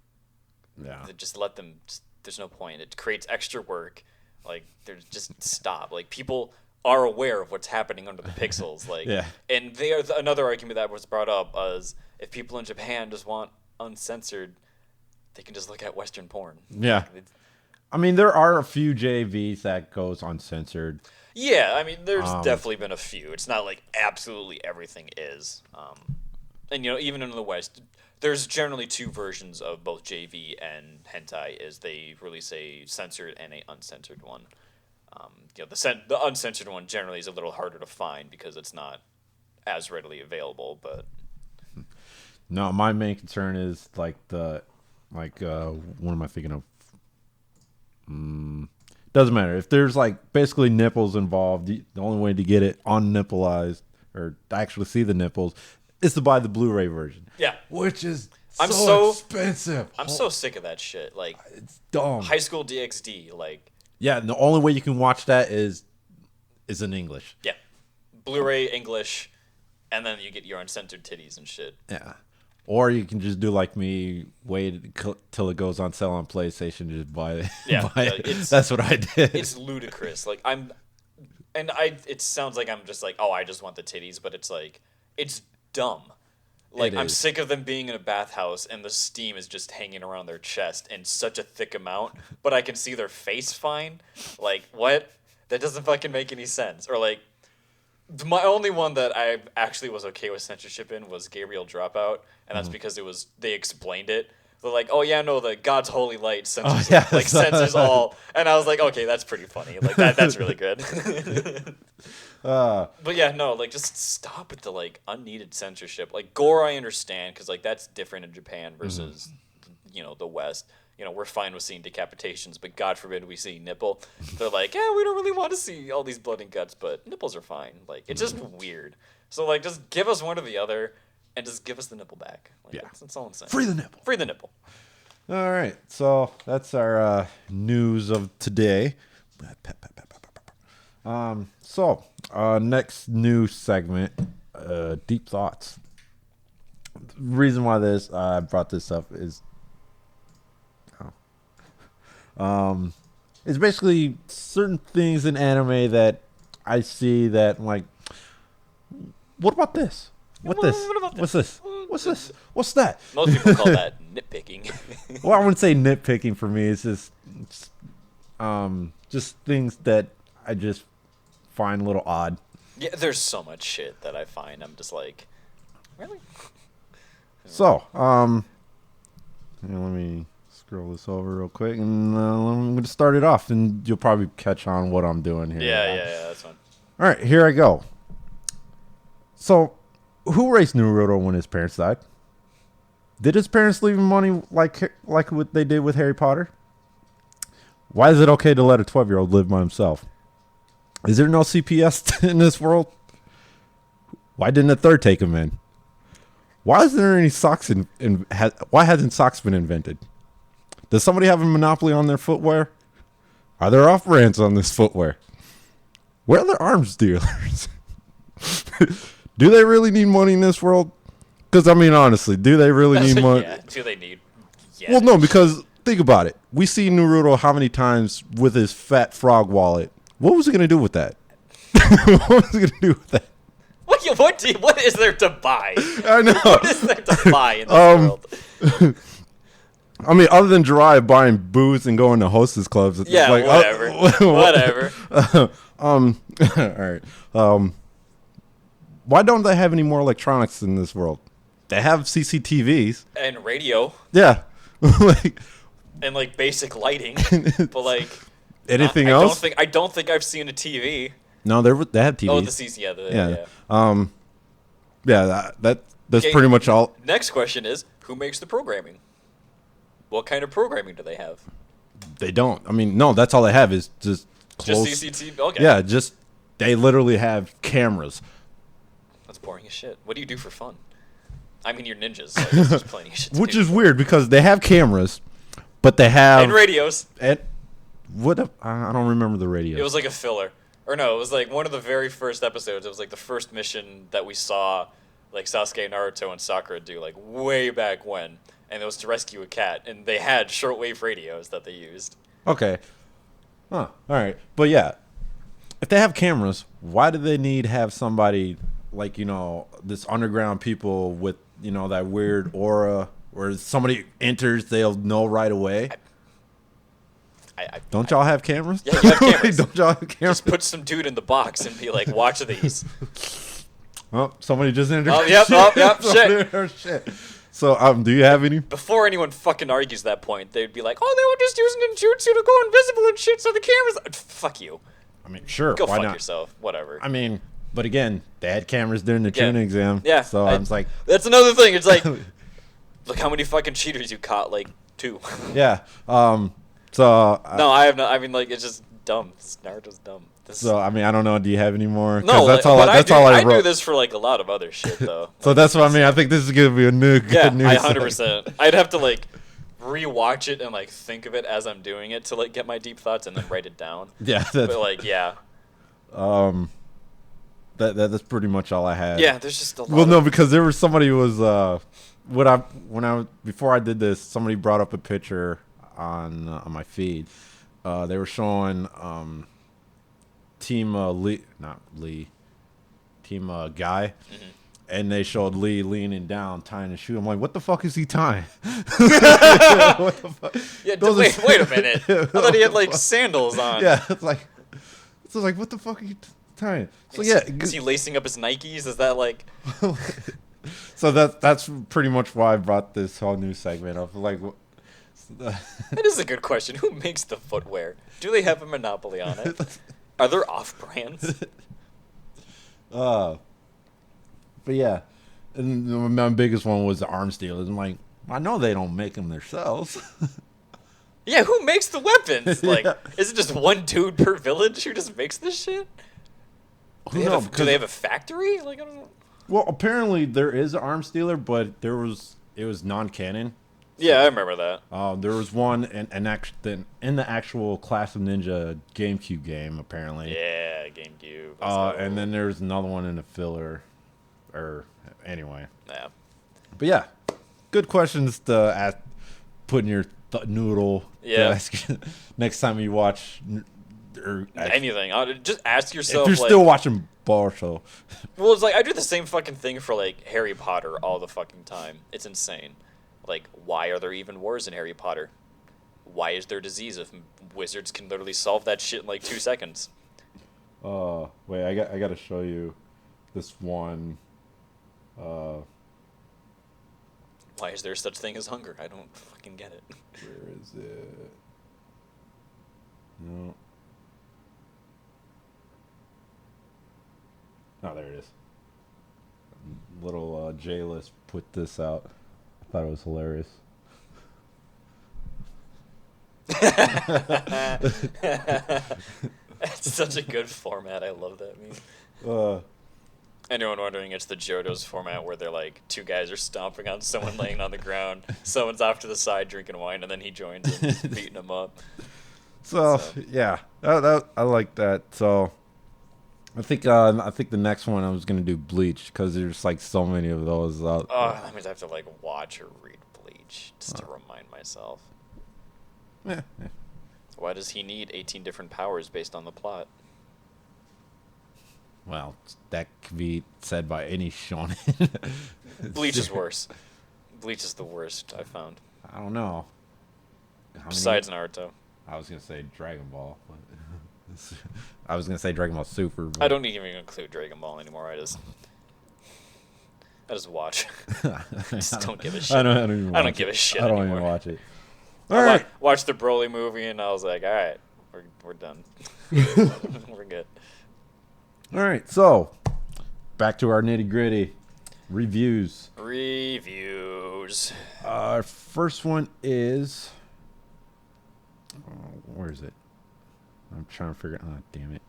just let them. There's no point. It creates extra work. Like, there's just stop. Like, people are aware of what's happening under the pixels. Like, and they are another argument that was brought up was if people in Japan just want uncensored, they can just look at Western porn. Yeah. I mean, there are a few JVs that goes uncensored. Yeah, I mean, there's definitely been a few. It's not like absolutely everything is. And, even in the West, there's generally two versions of both JV and hentai. Is they release a censored and a uncensored one. The uncensored one generally is a little harder to find because it's not as readily available. But no, my main concern is what am I thinking of? Doesn't matter if there's like basically nipples involved. The only way to get it unnippleized or actually see the nipples is to buy the Blu-ray version. Yeah, which is so expensive. I'm so sick of that shit. Like, it's dumb. High School DxD. Like, yeah, and the only way you can watch that is in English. Yeah, Blu-ray English, and then you get your uncensored titties and shit. Yeah. Or you can just do like me, wait till it goes on sale on PlayStation, just buy it. Yeah, that's what I did. It's ludicrous. Like it sounds like I'm just like, oh, I just want the titties, but it's like, it's dumb. Like, I'm sick of them being in a bathhouse and the steam is just hanging around their chest in such a thick amount, but I can see their face fine. Like, what? That doesn't fucking make any sense. Or like, my only one that I actually was okay with censorship in was Gabriel Dropout, and that's because they explained it. They're like, oh yeah, no, the God's holy light censors, censors all, and I was like, okay, that's pretty funny. Like that's really good. But yeah, no, like just stop with the like unneeded censorship. Like gore, I understand because like that's different in Japan versus the West. We're fine with seeing decapitations, but God forbid we see nipple. They're like, yeah, we don't really want to see all these blood and guts, but nipples are fine. Like, it's just weird. So, like, just give us one or the other, and just give us the nipple back. Like, that's all I'm saying. Free the nipple. Free the nipple. All right. So, that's our news of today. Next news segment, Deep Thoughts. The reason why I brought this up is it's basically certain things in anime that I see that I'm like, what about this? What about this? What's this? What's this? What's that? Most people call that nitpicking. Well, I wouldn't say nitpicking for me. It's just things that I just find a little odd. Yeah, there's so much shit that I find. I'm just like, really? So, let me scroll this over real quick, and I'm going to start it off, and you'll probably catch on what I'm doing here. Yeah, that's fine. All right, here I go. So, who raised Naruto when his parents died? Did his parents leave him money like what they did with Harry Potter? Why is it okay to let a 12-year-old live by himself? Is there no CPS in this world? Why didn't a third take him in? Why isn't there any socks why hasn't socks been invented? Does somebody have a monopoly on their footwear? Are there off-brands on this footwear? Where are the arms dealers? Do they really need money in this world? Because, I mean, honestly, do they really need money? Yeah, do they need... Yeah. Well, no, because think about it. We see Naruto how many times with his fat frog wallet. What was he going to do with that? What was he going to do with that? What is there to buy? I know. What is there to buy in this world? I mean, other than Jiraiya buying booze and going to hostess clubs. It's Yeah, like, whatever. Whatever. All right. Why don't they have any more electronics in this world? They have CCTVs. And radio. Yeah. And, like, basic lighting. But, like... Anything else? I don't think I've seen a TV. No, they have TVs. Oh, the CC, yeah. That's pretty much all. Next question is, who makes the programming? What kind of programming do they have? They don't. I mean, no, that's all they have is just close. Just CCTV? Okay. Yeah, they literally have cameras. That's boring as shit. What do you do for fun? I mean, you're ninjas, so I guess there's plenty of shit to Which do. is weird because they have cameras, but they have... And radios. I don't remember the radio. It was like a filler. Or no, it was like one of the very first episodes. It was like the first mission that we saw, like Sasuke, Naruto, and Sakura do, like way back when. And it was to rescue a cat. And they had shortwave radios that they used. Okay. Huh. All right. But yeah, if they have cameras, why do they need have somebody like, this underground people with, that weird aura where somebody enters, they'll know right away? Don't y'all have cameras? Yeah, you have cameras. Don't y'all have cameras? Just put some dude in the box and be like, watch these. Oh, somebody just entered. Shit. So, do you have any? Before anyone fucking argues that point, they'd be like, oh, they were just using ninjutsu to go invisible and shit, so the cameras... Fuck you. I mean, sure. Go why fuck not? Yourself. Whatever. I mean, but again, they had cameras during the tuning exam. Yeah. So I was like... That's another thing. It's like, look how many fucking cheaters you caught. Like, 2. Yeah. No, I have no. I mean, like, it's just dumb. Naruto's dumb. I mean, I don't know. Do you have any more? No, that's all. That's all I wrote. I do this for like a lot of other shit though. So that's what I mean. I think this is gonna be a good news. I 100%. I'd have to like rewatch it and like think of it as I'm doing it to like get my deep thoughts and then write it down. Yeah. But like, yeah. That's pretty much all I had. Yeah, there's just a lot. Well, no, because there was somebody who was before I did this, somebody brought up a picture on my feed. They were showing Team Guy, and they showed Lee leaning down tying a shoe. I'm like, what the fuck is he tying? What the fuck? Yeah, wait a minute. I thought he had like sandals on. Yeah, it's like what the fuck are you tying? So is he lacing up his Nikes? Is that like? So that's pretty much why I brought this whole new segment of like. That is a good question. Who makes the footwear? Do they have a monopoly on it? Are there off-brands? But yeah, and my biggest one was the arms dealers. I'm like, I know they don't make them themselves. Yeah, who makes the weapons? Like, Yeah. Is it just one dude per village who just makes this shit? Do they have a factory? Like, I don't know. Well, apparently there is an arms dealer, but it was non-canon. Yeah, I remember that. There was one in the actual Class of Ninja GameCube game, apparently. Yeah, GameCube. And then there's another one in the filler, or anyway. Yeah. But yeah, good questions to ask, put in your noodle. Yeah. Next time you watch Anything. Just ask yourself. If you're still watching Boruto. Well, it's like I do the same fucking thing for like Harry Potter all the fucking time. It's insane. Like, why are there even wars in Harry Potter? Why is there disease if wizards can literally solve that shit in like 2 seconds? Wait, I got to show you this one. Why is there such thing as hunger? I don't fucking get it. Where is it? No. Oh, there it is. Little J-List put this out. I thought it was hilarious. It's such a good format. I love that meme. Anyone wondering, it's the JoJo's format where they're like, two guys are stomping on someone laying on the ground, someone's off to the side drinking wine, and then he joins and beating them up. So yeah, I like that. So I think the next one I was gonna do Bleach because there's like so many of those. That means I have to like watch or read Bleach just to remind myself. Yeah. Why does he need 18 different powers based on the plot? Well, that could be said by any shonen. Bleach is worse. Bleach is the worst I've found. I don't know. Besides Naruto. I was gonna say Dragon Ball. I was gonna say Dragon Ball Super. But I don't even include Dragon Ball anymore. I just watch. I just don't give a shit. I don't give a shit. I don't anymore. even watch it. All right. Watched the Broly movie and I was like, all right, we're done. We're good. All right, so back to our nitty gritty reviews. Our first one is where is it? I'm trying to figure. Oh, damn it.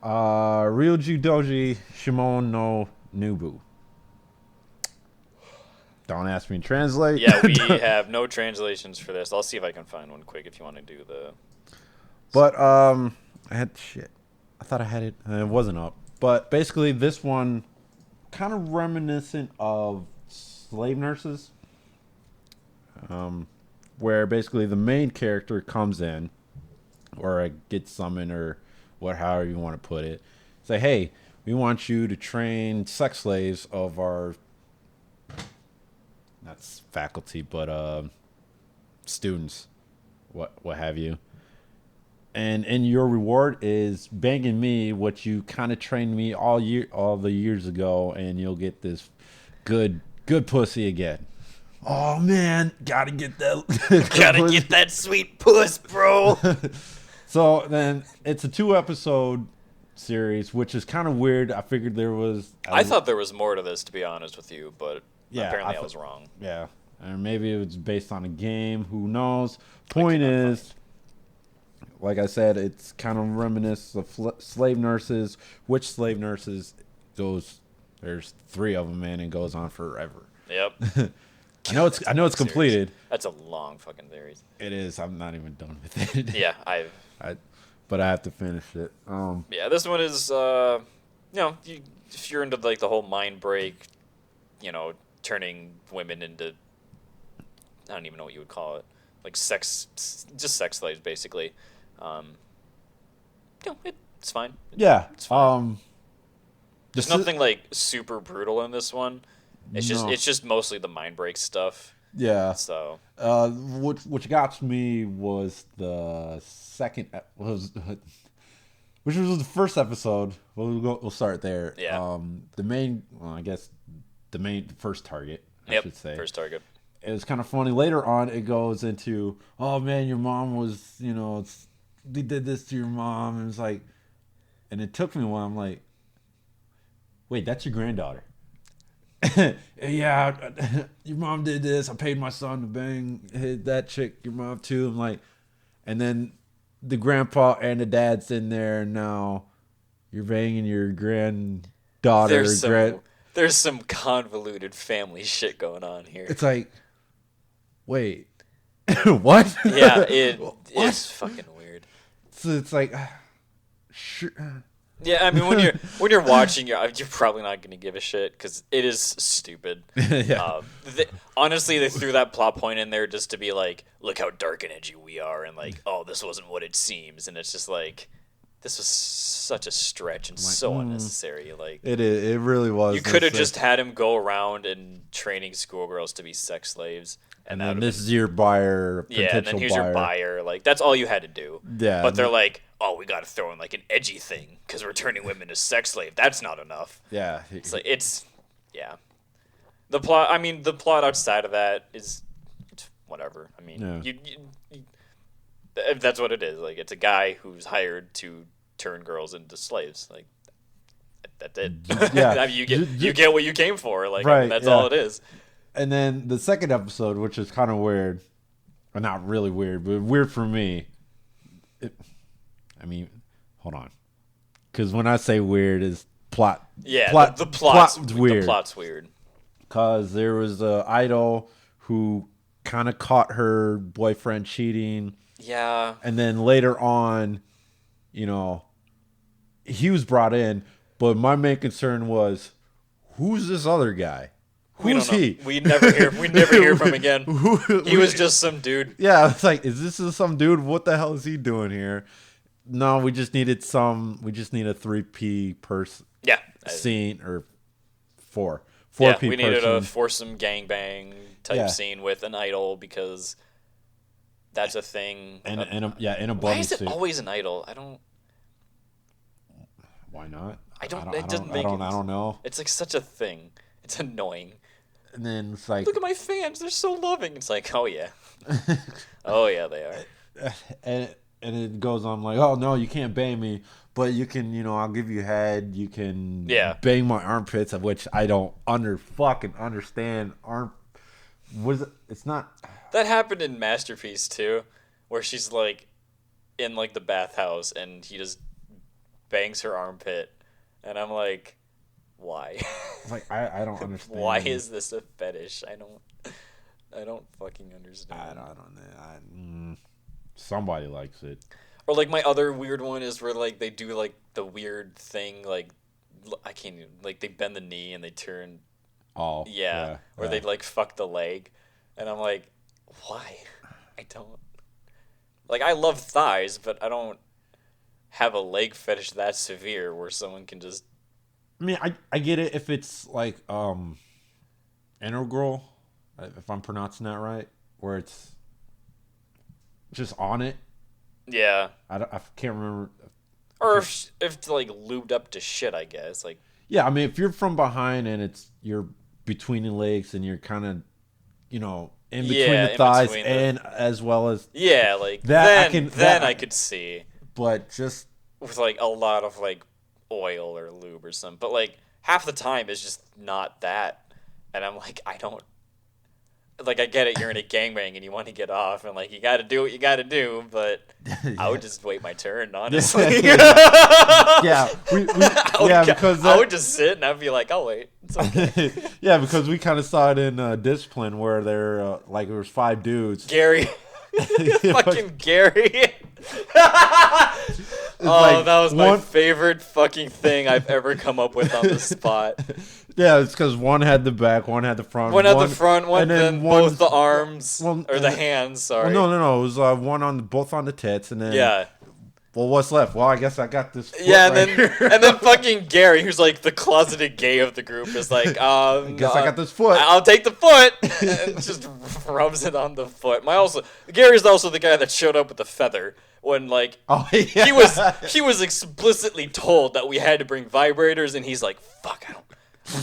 Ryuudouji Shimon no Inbou. Don't ask me to translate. Yeah, we have no translations for this. I'll see if I can find one quick if you want to do the. But I had shit. I thought I had it. It wasn't up. But basically, this one kind of reminiscent of Slave Nurses, where basically the main character comes in, or gets summoned, or however you want to put it. Say, hey, we want you to train sex slaves of our, not faculty, but students, what have you. And your reward is banging me, what you kind of trained me all the years ago, and you'll get this good pussy again. Oh man, gotta get that. Gotta get that sweet puss, bro. So then it's a 2-episode series, which is kind of weird. I figured there was. I thought there was more to this, to be honest with you, but apparently I was wrong. Yeah, or maybe it was based on a game. Who knows? Point is. Like I said, it's kind of reminiscent of slave nurses. Which slave nurses goes? There's 3 of them, man, and goes on forever. Yep. I know it's completed. That's a long fucking series. It is. I'm not even done with it. Yeah, but I have to finish it. Yeah, this one is, if you're into like the whole mind break, turning women into, I don't even know what you would call it, like just sex slaves, basically. It's fine. Yeah. It's fine. There's nothing like super brutal in this one. It's just mostly the mind break stuff. Yeah. So. Which got me was the second which was the first episode. We'll start there. Yeah. The first target. I should say. First target. It was kind of funny. Later on, it goes into, oh man, your mom was, they did this to your mom. And it's like, and it took me a while. I'm like, wait, that's your granddaughter. Yeah, your mom did this. I paid my son to bang that chick, your mom too. I'm like, and then the grandpa and the dad's in there. And now you're banging your granddaughter. There's some convoluted family shit going on here. It's like, wait, what? Yeah, it's fucking weird. So it's like, sure. Yeah, I mean, when you're watching, you're probably not going to give a shit because it is stupid. Yeah. Honestly, they threw that plot point in there just to be like, look how dark and edgy we are, and like, oh, this wasn't what it seems, and it's just like, this was such a stretch and so unnecessary. Like it is. It really was. You could have just had him go around and training schoolgirls to be sex slaves. And then this is your buyer, yeah, and then here's your buyer. Like, that's all you had to do. Yeah. But they're like, oh, we got to throw in, like, an edgy thing because we're turning women to sex slave. That's not enough. Yeah. It's like, yeah. The plot outside of that is whatever. I mean, you that's what it is. Like, it's a guy who's hired to turn girls into slaves. Like, that's it. Yeah. I mean, you get what you came for. Like, right, I mean, that's all it is. And then the second episode, which is kind of weird, or not really weird, but weird for me. Hold on, because when I say weird, is plot. Yeah, the plot's weird. The plot's weird. Because there was an idol who kind of caught her boyfriend cheating. Yeah. And then later on, you know, he was brought in. But my main concern was, who's this other guy? Who's he? We never hear from him again. He was just some dude. Yeah, it's like, is this some dude? What the hell is he doing here? No, we just need a 3P person. Yeah. Scene or 4P we needed a foursome gangbang type scene with an idol because that's a thing. In a bunny Why is it suit. always an idol? I don't. Why not? It doesn't make. I don't know. It's like such a thing. It's annoying. And then it's like, look at my fans. They're so loving. It's like, oh yeah, oh yeah, they are. And it goes on like, oh no, you can't bang me, but you can, I'll give you head. You can bang my armpits, of which I don't fucking understand. What is it? It's not. That happened in Masterpiece too, where she's like in like the bathhouse and he just bangs her armpit, and I'm like, why? Like I don't understand. Why is this a fetish? I don't fucking understand. I don't know. Somebody likes it. Or like my other weird one is where like they do like the weird thing, like I can't even, like they bend the knee and they turn. Oh. Yeah. Or they like fuck the leg, and I'm like, why? I don't. Like I love thighs, but I don't have a leg fetish that severe where someone can just. I mean, I get it if it's like integral, if I'm pronouncing that right, where it's just on it. Yeah. I can't remember. Or if it's like lubed up to shit, I guess. Like. Yeah, I mean, if you're from behind and you're between the legs and you're kind of, in between the thighs and as well as. Yeah, like that. I could see. But just with like a lot of like oil or lube or something, but like half the time it's just not that, and I'm like, I don't like. I get it, you're in a gangbang and you want to get off, and like you got to do what you got to do, but I would just wait my turn, honestly. Because I would just sit and I'd be like, I'll wait. It's okay. Yeah, because we kind of saw it in Discipline where there there was 5 dudes. Gary, fucking Gary. That was my favorite fucking thing I've ever come up with on the spot. Yeah, it's because one had the back, one had the front. One had the front, one then both the arms or the hands. Sorry. Well, no. It was one both on the tits, and then Well, what's left? Well, I guess I got this. Foot and then fucking Gary, who's like the closeted gay of the group, is like, I guess I got this foot. I'll take the foot, and just rubs it on the foot. Gary's also the guy that showed up with the feather. When he was explicitly told that we had to bring vibrators, and he's like, "Fuck, I don't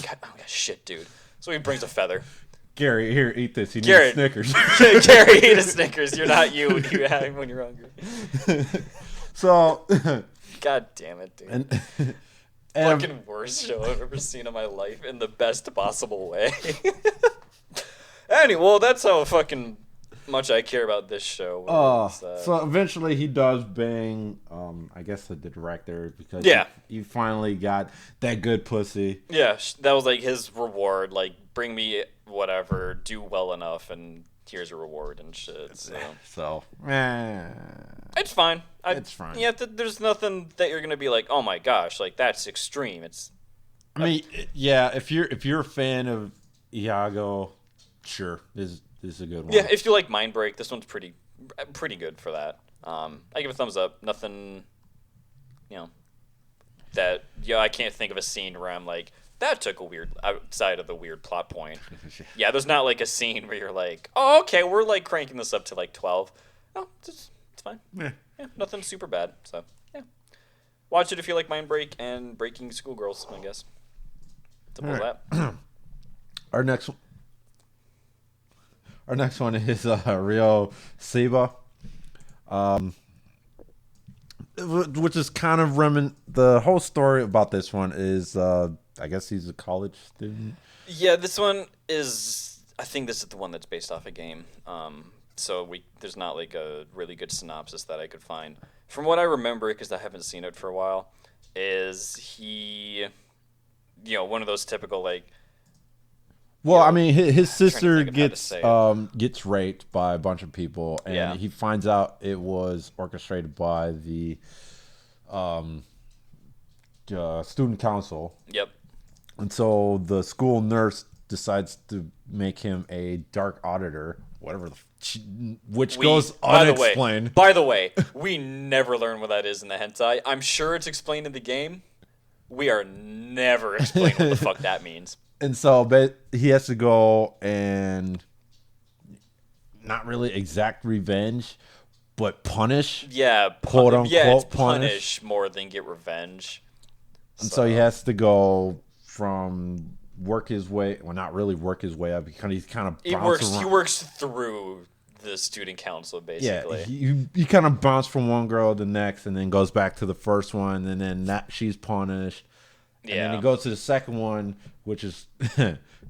got shit, dude." So he brings a feather. Gary, here, eat this. You need Snickers. Gary, eat a Snickers. You're not you when you're hungry. So, God damn it, dude. And fucking worst show I've ever seen in my life in the best possible way. Anyway, well, that's how fucking much I care about this show. So eventually he does bang, I guess the director, because he finally got that good pussy. Yeah, that was like his reward. Like, bring me whatever, do well enough, and here's a reward and shit. It's fine. It's fine. Yeah, there's nothing that you're gonna be like, oh my gosh, like that's extreme. I mean, if you're a fan of Iago, sure, this is a good one. Yeah, if you like Mind Break, this one's pretty good for that. I give a thumbs up. Nothing, that I can't think of a scene where I'm like, that took a weird outside of the weird plot point. Yeah, there's not like a scene where you're like, oh, okay, we're like cranking this up to like 12. No, it's fine. Yeah, nothing super bad. So yeah, watch it if you like Mind Break and Breaking Schoolgirls, I guess. Simple as that. Our next one is Ryou Seibai, which is kind of the whole story about this one is I guess he's a college student. Yeah, this one is. I think this is the one that's based off a game. So there's not like a really good synopsis that I could find. From what I remember, because I haven't seen it for a while, is he one of those typical like. Well, I mean, his sister gets raped by a bunch of people, and he finds out it was orchestrated by the student council. Yep. And so the school nurse decides to make him a dark auditor, which goes unexplained. By the way, we never learn what that is in the hentai. I'm sure it's explained in the game. We are never explained what the fuck that means. And so he has to go and not really exact revenge, but punish. Yeah, quote unquote, it's punish more than get revenge. And so he has to go from work his way, well, not really work his way up, because he's kind of he works through the student council, basically. Yeah, he kind of bounced from one girl to the next, and then goes back to the first one, and then she's punished. And then he goes to the second one, which is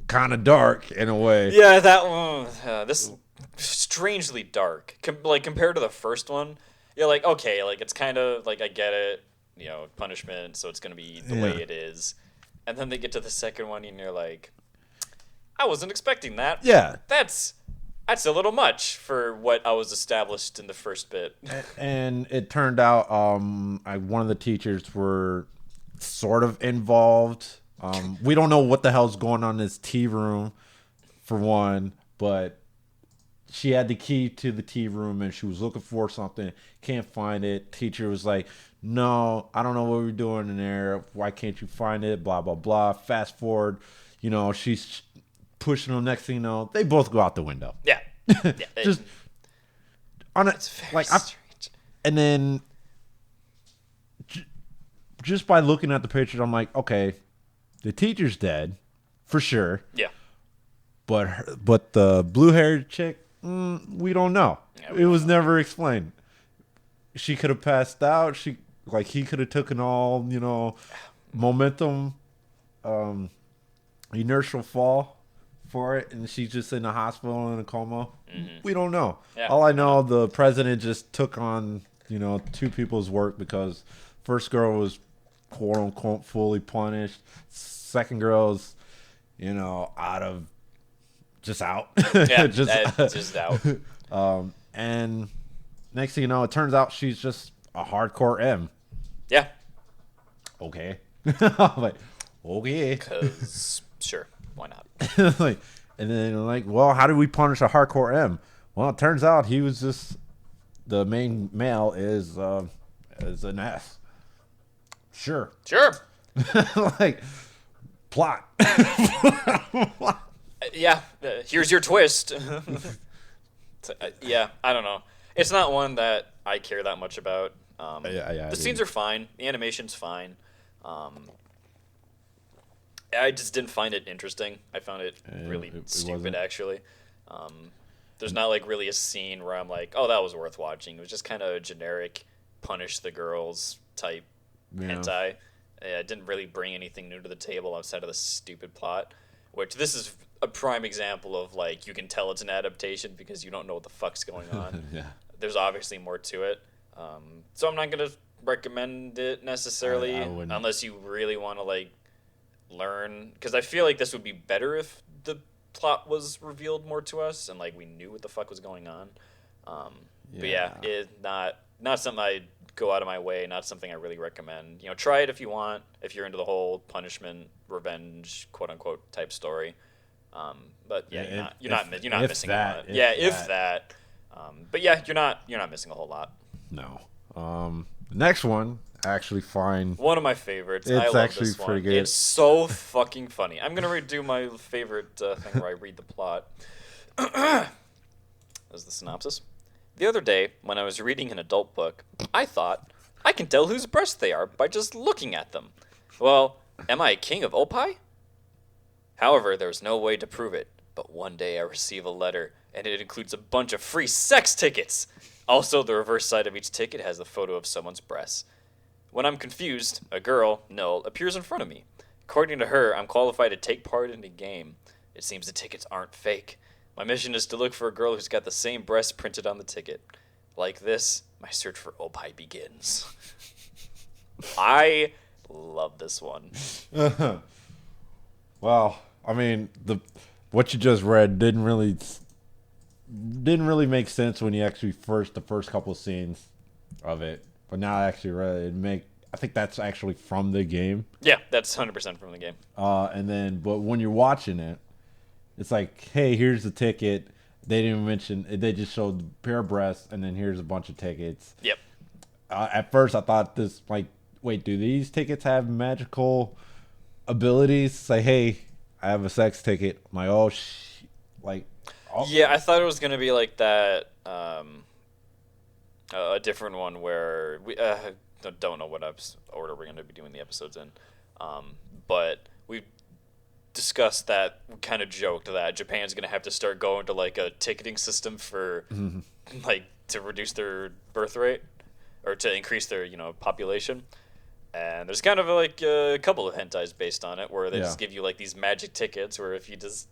kind of dark in a way. Yeah, that one. This strangely dark, compared to the first one. You're like, okay, like it's kind of like I get it, punishment, so it's gonna be the way it is. And then they get to the second one, and you're like, I wasn't expecting that. Yeah, that's a little much for what I was established in the first bit. And it turned out, one of the teachers were sort of involved. We don't know what the hell's going on in this tea room, for one, but she had the key to the tea room and she was looking for something, can't find it. Teacher was like, no, I don't know what we're doing in there. Why can't you find it? Blah, blah, blah. Fast forward, she's pushing them. Next thing you know, they both go out the window. Yeah. Just on it, like, strange. And then just by looking at the pictures, I'm like, okay, the teacher's dead for sure. Yeah. But the blue-haired chick, we don't know. Yeah, it was never explained. She could have passed out. He could have taken all, momentum, inertial fall for it, and she's just in the hospital in a coma. Mm-hmm. We don't know. Yeah. All I know, the president just took on, two people's work, because first girl was quote unquote fully punished. Second girl's, just out. Yeah, just out. And next thing you know, it turns out she's just a hardcore M. Yeah. Okay. I'm like, okay. 'Cause sure, why not? And then well, how do we punish a hardcore M? Well, it turns out he was just the main male is an S. Sure. Plot. Yeah. Here's your twist. Yeah, I don't know. It's not one that I care that much about. The scenes are fine. The animation's fine. I just didn't find it interesting. I found it really stupid, actually. There's not really a scene where I'm like, oh, that was worth watching. It was just kind of a generic punish the girls type hentai. It didn't really bring anything new to the table outside of the stupid plot, which this is a prime example of you can tell it's an adaptation because you don't know what the fuck's going on. Yeah. There's obviously more to it. So I'm not going to recommend it necessarily unless you really want to learn, because I feel like this would be better if the plot was revealed more to us and we knew what the fuck was going on. But it's not something I'd go out of my way, not something I really recommend. Try it if you want, if you're into the whole punishment, revenge, quote unquote type story. But you're not missing a lot. If that. But you're not missing a whole lot. No. The next one, I actually find one of my favorites. It's I love actually this one. pretty good. It's so fucking funny. I'm gonna redo my favorite thing where I read the plot. This is the synopsis. The other day, when I was reading an adult book, I thought, I can tell whose breasts they are by just looking at them. Well, am I a king of Oppai? However, there's no way to prove it, but one day I receive a letter, and it includes a bunch of free sex tickets. Also, the reverse side of each ticket has the photo of someone's breasts. When I'm confused, a girl, Null, appears in front of me. According to her, I'm qualified to take part in a game. It seems the tickets aren't fake. My mission is to look for a girl who's got the same breasts printed on the ticket. Like this, my search for Oppai begins. I love this one. Well, I mean, what you just read didn't really make sense when you actually the first couple of scenes of it. But now I actually read it. I think that's actually from the game. Yeah, that's 100% from the game. But when you're watching it, it's like, hey, here's the ticket. They didn't mention. They just showed a pair of breasts, and then here's a bunch of tickets. Yep. At first, I thought this wait, do these tickets have magical abilities? Say, hey, I have a sex ticket. I'm like, oh, yeah, I thought it was gonna be like that. A different one where we don't know what order we're gonna be doing the episodes in, but we discussed that. We kind of joked that Japan's gonna have to start going to like a ticketing system for like to reduce their birth rate or to increase their population. And there's kind of like a couple of hentais based on it where they just give you like these magic tickets where if you just,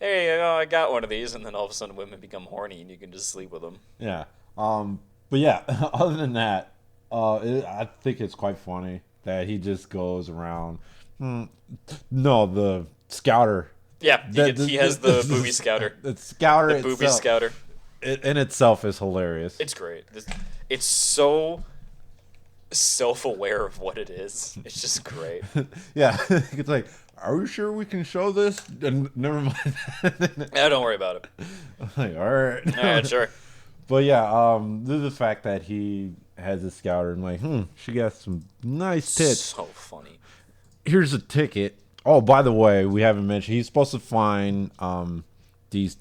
hey, I got one of these, and then all of a sudden women become horny and you can just sleep with them. Yeah. But yeah, other than that, I think it's quite funny that he just goes around. No, the scouter. Yeah, he has the booby scouter. The scouter. The booby scouter. It in itself is hilarious. It's great. It's so self-aware of what it is. It's just great. Yeah, it's like, are we sure we can show this? And never mind. Yeah, don't worry about it. I'm like, all right. All right, sure. But yeah, the fact that he has a scouter and like, she got some nice tits. So funny. Here's a ticket. Oh, by the way, we haven't mentioned he's supposed to find these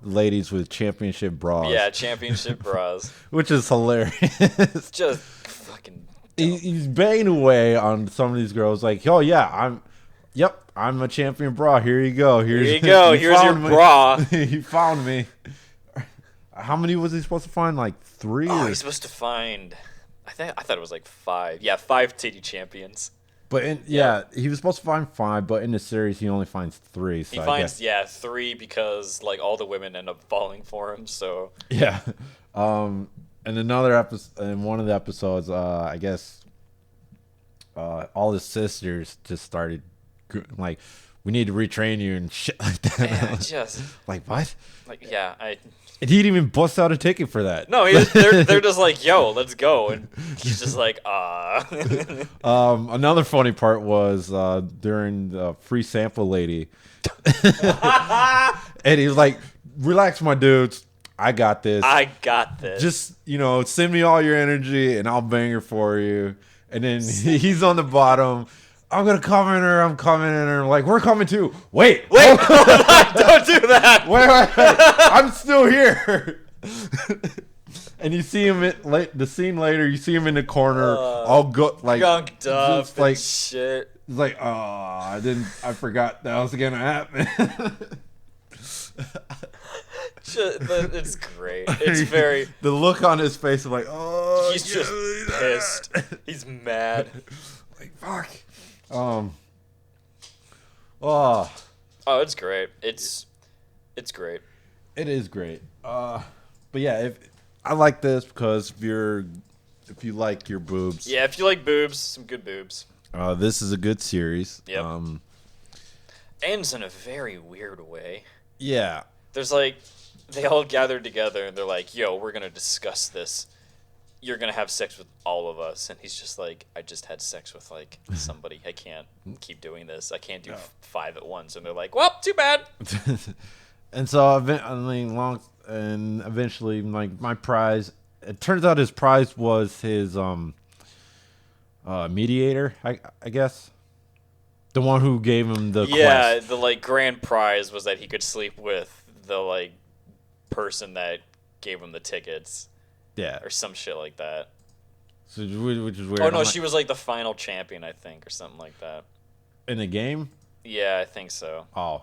ladies with championship bras. Yeah, championship bras. Which is hilarious. Just fucking he's banging away on some of these girls like, oh yeah, I'm a champion bra. Here you go. Here's your bra. He found me. How many was he supposed to find? Like 3? Oh, he's supposed to find. I thought it was like 5. Yeah, 5 titty champions. But he was supposed to find 5, but in the series he only finds 3. So he finds 3 because like all the women end up falling for him. So yeah. And another episode, in one of the episodes, I guess all his sisters just started like, we need to retrain you and shit like that. Yeah, just like what? Like yeah, And he didn't even bust out a ticket for that. No, they're just like, yo, let's go. And he's just like, Another funny part was during the free sample lady. And he was like, relax, my dudes. I got this. Just, send me all your energy and I'll bang her for you. And then he's on the bottom. I'm going to come in her. I'm coming in her. I'm like, we're coming too. Wait. Don't do that. Wait. I'm still here. And you see him the scene later. You see him in the corner, all like gunked up, just like shit. It's like, I forgot that was gonna happen. It's great. It's very. The look on his face of like, oh, he's just pissed. He's mad. Like fuck. Oh, it's great. It's great. It is great. But yeah, I like this because if you like your boobs. Yeah, if you like boobs, some good boobs. This is a good series. Yep. Ends in a very weird way. Yeah. There's like, they all gathered together and they're like, yo, we're going to discuss this. You're going to have sex with all of us. And he's just like, I just had sex with like somebody. I can't keep doing this. I can't do 5 at once. And they're like, well, too bad. And so eventually like my prize, it turns out his prize was his mediator, I guess. The one who gave him the quest. The like grand prize was that he could sleep with the like person that gave him the tickets. Yeah. Or some shit like that. So, which is weird. Oh no, she was like the final champion, I think, or something like that. In the game? Yeah, I think so. Oh.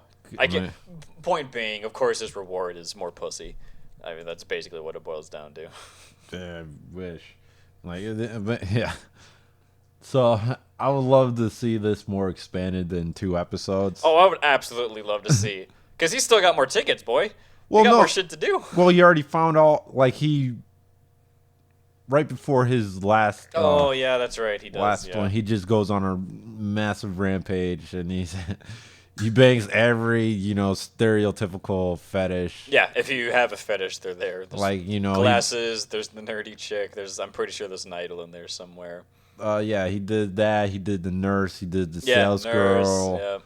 Point being, of course, his reward is more pussy. I mean, that's basically what it boils down to. I wish. Yeah. So I would love to see this more expanded than 2 episodes. Oh, I would absolutely love to see. Because he's still got more tickets, boy. Well, he got more shit to do. Well, he already found all, like, he right before his last. Oh yeah, that's right. He does. Last one, he just goes on a massive rampage, and he bangs every stereotypical fetish. Yeah, if you have a fetish, they're there. There's glasses. There's the nerdy chick. I'm pretty sure there's an idol in there somewhere. Yeah, he did that. He did the nurse. He did the sales girl. Yeah.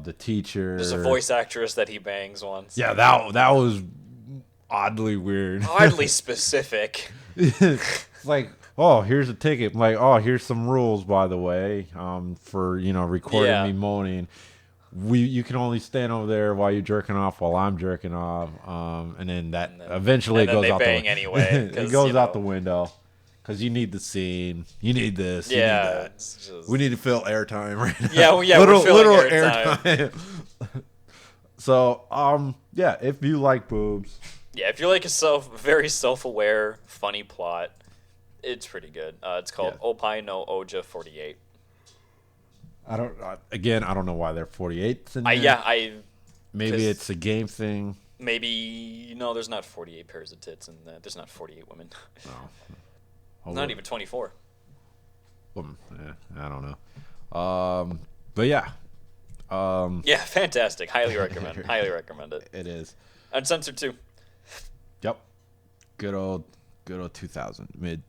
The teacher. There's a voice actress that he bangs once. Yeah, that was oddly weird. Oddly specific. It's like, oh, here's a ticket. I'm like, oh, here's some rules, by the way, for recording me moaning. You can only stand over there while you're jerking off while I'm jerking off, and then eventually it goes out the window. Anyway, it goes out the window. Because you need the scene. You need this. You need that. We need to fill airtime right now. Yeah, we're filling airtime. So, if you like boobs. Yeah, if you like a very self-aware, funny plot, it's pretty good. It's called Oppai no Ouja 48. I don't know why they're 48s in there. Maybe it's a game thing. Maybe, there's not 48 pairs of tits in that. There's not 48 women. No. Not even 24. I don't know. But yeah. Yeah, fantastic. Highly recommend. Highly recommend it. It is. Uncensored too. Yep. Good old 2000, mid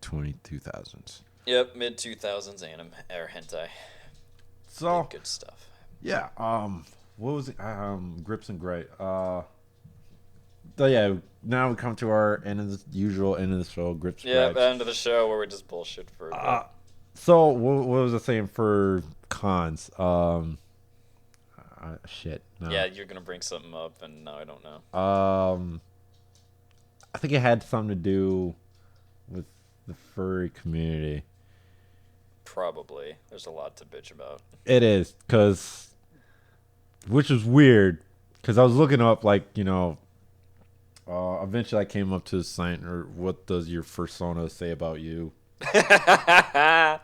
2000s. Yep, mid 2000s anime or hentai. So good stuff. Yeah. What was it? Grips and Gray. So yeah, now we come to our usual end of the show, Grips. Yeah, end of the show where we just bullshit for a bit. So what was I saying for cons? Shit. No. Yeah, you're gonna bring something up, and now I don't know. I think it had something to do with the furry community. Probably. There's a lot to bitch about. It is, which is weird, because I was looking up, eventually I came up to the site, or what does your persona say about you? I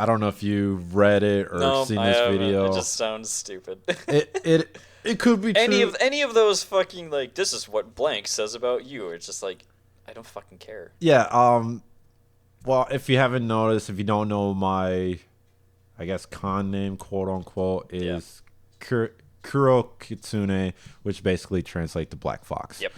don't know if you've read it or seen this video. It just sounds stupid. It could be true. Any of those fucking, this is what blank says about you. It's just I don't fucking care. Yeah, well, if you haven't noticed, if you don't know, my, I guess, con name, quote unquote, is Kuro Kitsune, which basically translates to Black Fox. Yep.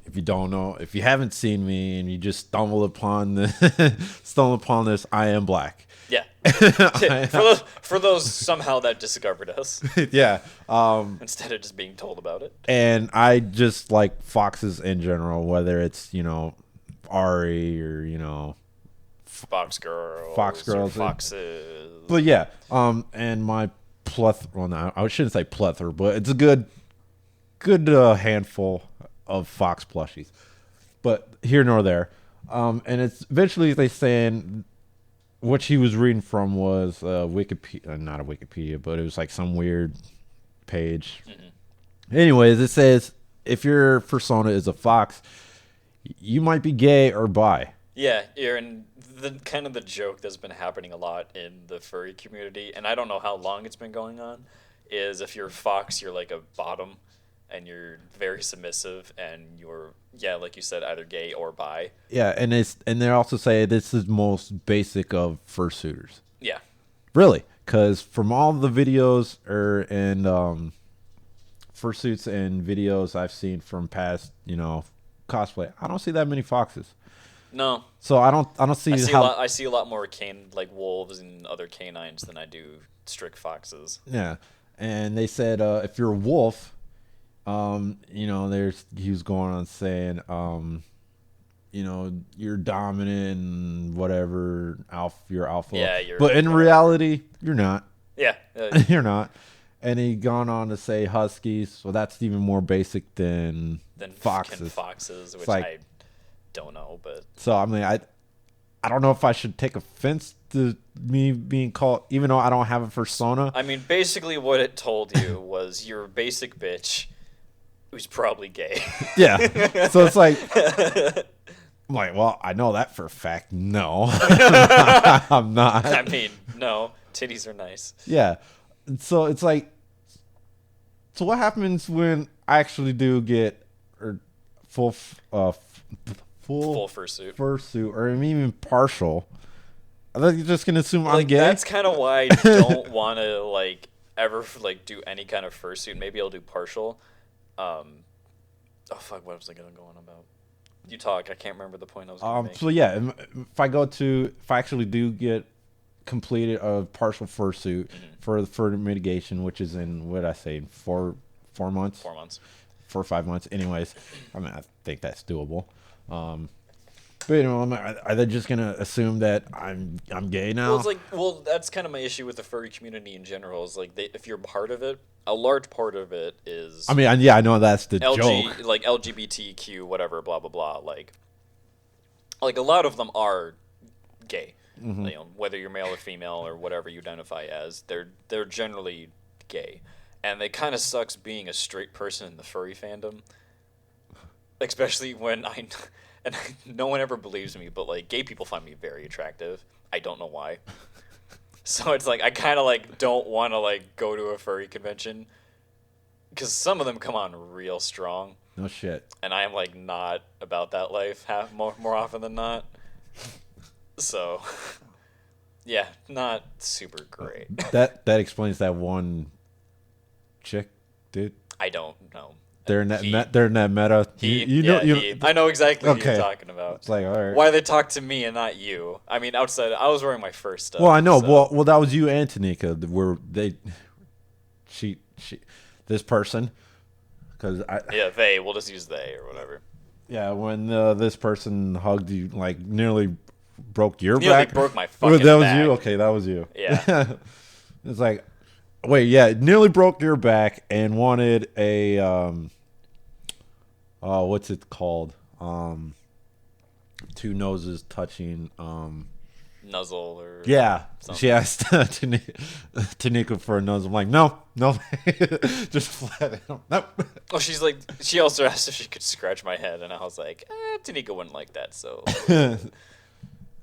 If you don't know, if you haven't seen me and you just stumble upon this, I am black. Yeah. for those somehow that discovered us. Yeah. Instead of just being told about it. And I just like foxes in general, whether it's Ari or fox girls, foxes. But yeah. And my plethora. Well, no, I shouldn't say plethora, but it's a good handful of fox plushies, but here nor there. And it's eventually they saying what she was reading from was Wikipedia, not a Wikipedia, but it was some weird page. Mm-hmm. Anyways, it says if your persona is a fox, you might be gay or bi. Yeah, and the joke that's been happening a lot in the furry community, and I don't know how long it's been going on, is if you're a fox, you're like a bottom. And you're very submissive, and you're, like you said, either gay or bi. Yeah, and they also say this is most basic of fursuiters. Yeah, really, because from all the videos and fursuits and videos I've seen from past, cosplay, I don't see that many foxes. No. So I don't see I see a lot more wolves and other canines than I do strict foxes. Yeah, and they said if you're a wolf. He was going on saying, you're dominant and whatever, you're alpha. Yeah, but in reality, you're not. Yeah. You're not. And he gone on to say huskies, so that's even more basic than foxes. Which I don't know, but. So, I mean, I don't know if I should take offense to me being called, even though I don't have a persona. I mean, basically what it told you was you're a basic bitch. Who's probably gay. Yeah. So it's I'm like, well, I know that for a fact. No. I'm not. I mean, no. Titties are nice. Yeah. So it's so what happens when I actually do get full full fursuit. Fursuit, or even partial. I thought you're just gonna assume I'm gay. That's kind of why I don't want to like ever like do any kind of fursuit. Maybe I'll do partial. Oh fuck! What was I going about? You talk. I can't remember the point I was going to make. So yeah, if I actually do get completed a partial fursuit for mitigation, which is in what did I say, 4 months. 4 months. 4 or 5 months. Anyways, I mean I think that's doable. But you know, are they just gonna assume that I'm gay now? Well, it's like, that's kind of my issue with the furry community in general. Is like, if you're part of it, a large part of it is. I mean, yeah, I know that's the joke. Like LGBTQ, whatever, blah blah blah. Like a lot of them are gay. You know, whether you're male or female or whatever you identify as, they're generally gay, and it kind of sucks being a straight person in the furry fandom, especially when and no one ever believes me, but like gay people find me very attractive. I don't know why. So it's like I kind of like don't want to like go to a furry convention because some of them come on real strong. No shit. And I am like not about that life more often than not. So yeah, not super great. That explains that one chick, dude. I don't know. They're in that meta. I know exactly what you're talking about. It's like, all right. Why they talk to me and not you? I mean, outside, I was wearing my first stuff. Well, I know. So. Well, that was you and Tanika. This person, because we'll just use they or whatever. Yeah, when this person hugged you, like nearly broke your nearly back. Broke my fucking that was back. you. Okay, that was you. Yeah. It's like, wait, yeah, nearly broke your back and wanted a what's it called? Two noses touching. Nuzzle or something. She asked Tanika for a nuzzle. I'm like, no, just flat. No. Oh, she also asked if she could scratch my head, and I was like, Tanika wouldn't like that, so.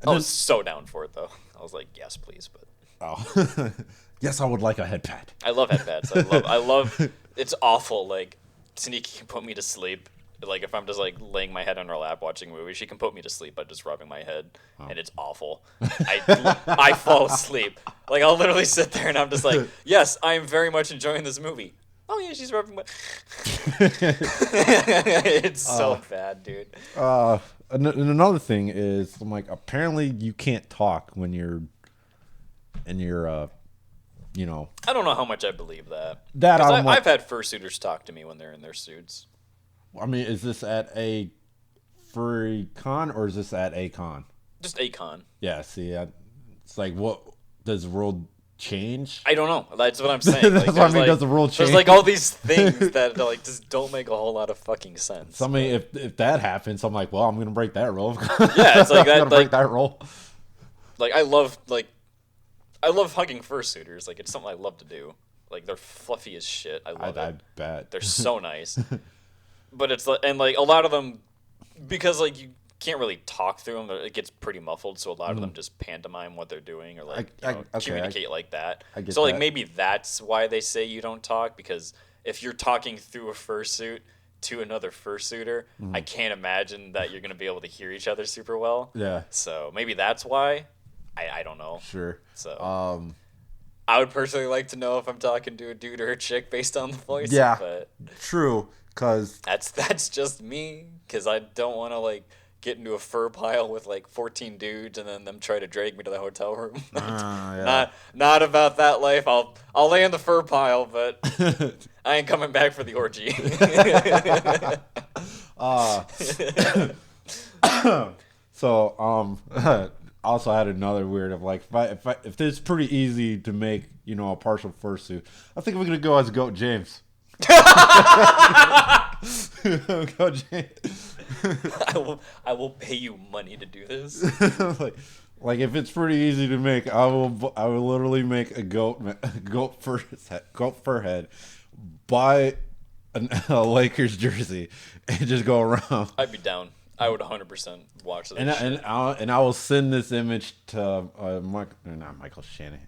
I was so down for it though. I was like, yes, please, but. Yes, I would like a head pad. I love head pads. I love. It's awful. Like Tanika can put me to sleep. Like if I'm just like laying my head on her lap watching a movie, she can put me to sleep by just rubbing my head, and it's awful. I fall asleep. Like I'll literally sit there and I'm just like, yes, I am very much enjoying this movie. Oh yeah, she's rubbing my. It's so bad, dude. And another thing is, I'm like, apparently you can't talk when you're in your, you know. I don't know how much I believe that. I've had fursuiters talk to me when they're in their suits. I mean, is this at a furry con or is this at a con? Just a con. Yeah, see, it's like, what does the world change? I don't know. That's what I'm saying. That's what I mean. Does the world change? There's like all these things that like just don't make a whole lot of fucking sense. So, I mean, if that happens, I'm like, well, I'm gonna break that rule. Yeah, it's like that. I'm gonna break that rule. Like I love hugging fursuiters. Like it's something I love to do. Like they're fluffy as shit. I love it. I bet they're so nice. But it's like, and like a lot of them, because like you can't really talk through them, it gets pretty muffled. So a lot of them just pantomime what they're doing or like communicate like that. So like maybe that's why they say you don't talk, because if you're talking through a fursuit to another fursuiter, I can't imagine that you're gonna be able to hear each other super well. Yeah. So maybe that's why. I don't know. Sure. So I would personally like to know if I'm talking to a dude or a chick based on the voice. Yeah. But true. Cause that's just me, because I don't want to like get into a fur pile with like 14 dudes and then them try to drag me to the hotel room. Yeah. Not about that life. I'll lay in the fur pile, but I ain't coming back for the orgy. So also had another weird of like, if it's pretty easy to make, you know, a partial fursuit, I think we're gonna go as Goat James. Go James. I will pay you money to do this. like if it's pretty easy to make, I will literally make a goat fur head, buy a Lakers jersey, and just go around. I'd be down. I would 100% watch that. And I will send this image to not Michael Shannon,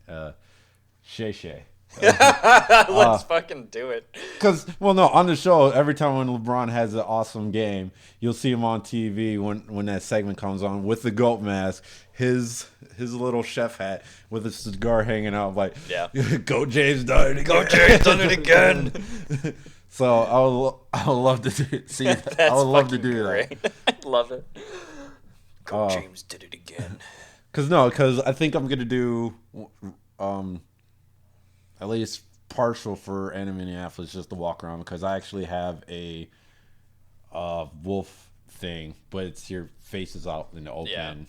Shay Shay. Let's fucking do it. Because, well, no, on the show, every time when LeBron has an awesome game, you'll see him on TV when that segment comes on with the goat mask, his little chef hat with a cigar hanging out, like, Goat James done it again. Goat James done it again. So I would love to see that. I would love to do great. that. I love it. Goat James did it again. Because I think I'm gonna do at least partial for Anime Minneapolis just to walk around, because I actually have a wolf thing, but it's your face is out in the open.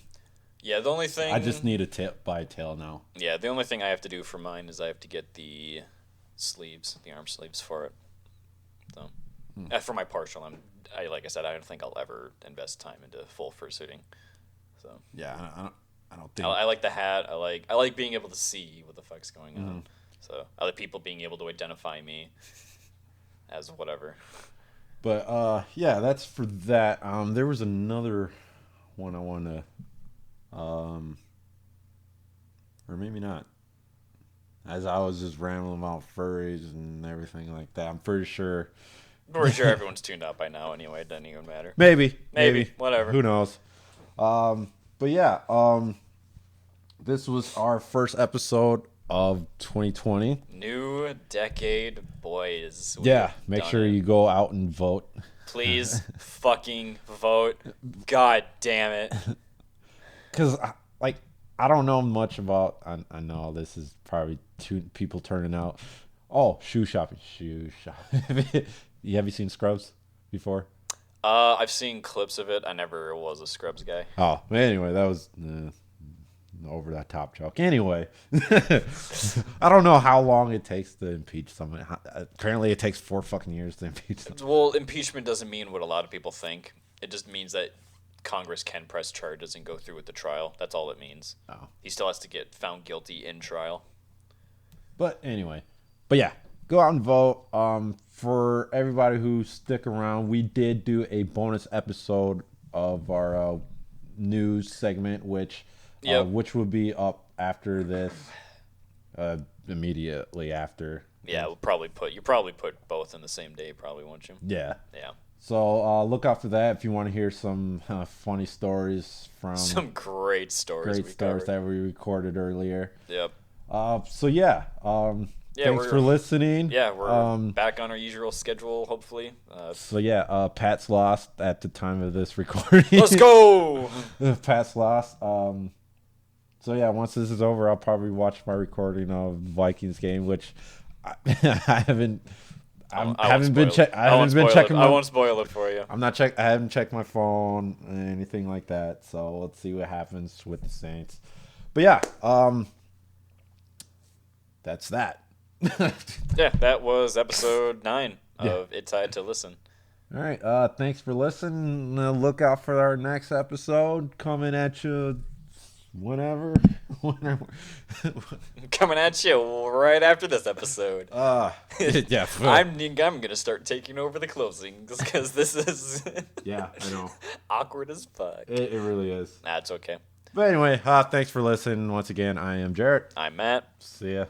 Yeah, the only thing... I just need a tail now. Yeah, the only thing I have to do for mine is I have to get the sleeves, the arm sleeves for it. So, for my partial, like I said, I don't think I'll ever invest time into full fursuiting. So yeah, I don't think... I like the hat. I like being able to see what the fuck's going on. So other people being able to identify me as whatever. But yeah, that's for that. There was another one I want to, or maybe not. As I was just rambling about furries and everything like that, I'm pretty sure. We're sure everyone's tuned out by now anyway. It doesn't even matter. Maybe. Whatever. Who knows? But yeah, this was our first episode of 2020. New decade, boys. Yeah, make sure you go out and vote. Please fucking vote. God damn it. Because, I don't know much about... I know this is probably two people turning out. Oh, shoe shopping. Have you seen Scrubs before? I've seen clips of it. I never was a Scrubs guy. Oh, anyway, that was over that top joke. Anyway, I don't know how long it takes to impeach someone. Apparently, it takes 4 fucking years to impeach someone. Well, impeachment doesn't mean what a lot of people think. It just means that Congress can press charges and go through with the trial. That's all it means. Oh. He still has to get found guilty in trial. But anyway, yeah, go out and vote. For everybody who stick around, we did do a bonus episode of our news segment, which will be up after this, immediately after. Yeah, you probably put both in the same day, probably, won't you? Yeah. Yeah. So look out for that if you want to hear some funny stories from some great stories that we recorded earlier. Yep. So yeah. Thanks for listening. Yeah, we're back on our usual schedule, hopefully. So yeah, Pat's lost at the time of this recording. Let's go! Pat's lost. So yeah, once this is over, I'll probably watch my recording of Vikings game, which I haven't been checking. I won't spoil it for you. I haven't checked my phone or anything like that. So let's see what happens with the Saints. But yeah, that's that. Yeah, that was episode 9 of It's Time to Listen. All right, thanks for listening. Look out for our next episode coming at you whenever. Coming at you right after this episode. Yeah. I'm gonna start taking over the closings because this is yeah, I know, awkward as fuck. It really is. Nah, it's okay. But anyway, thanks for listening. Once again, I am Jarrett. I'm Matt. See ya.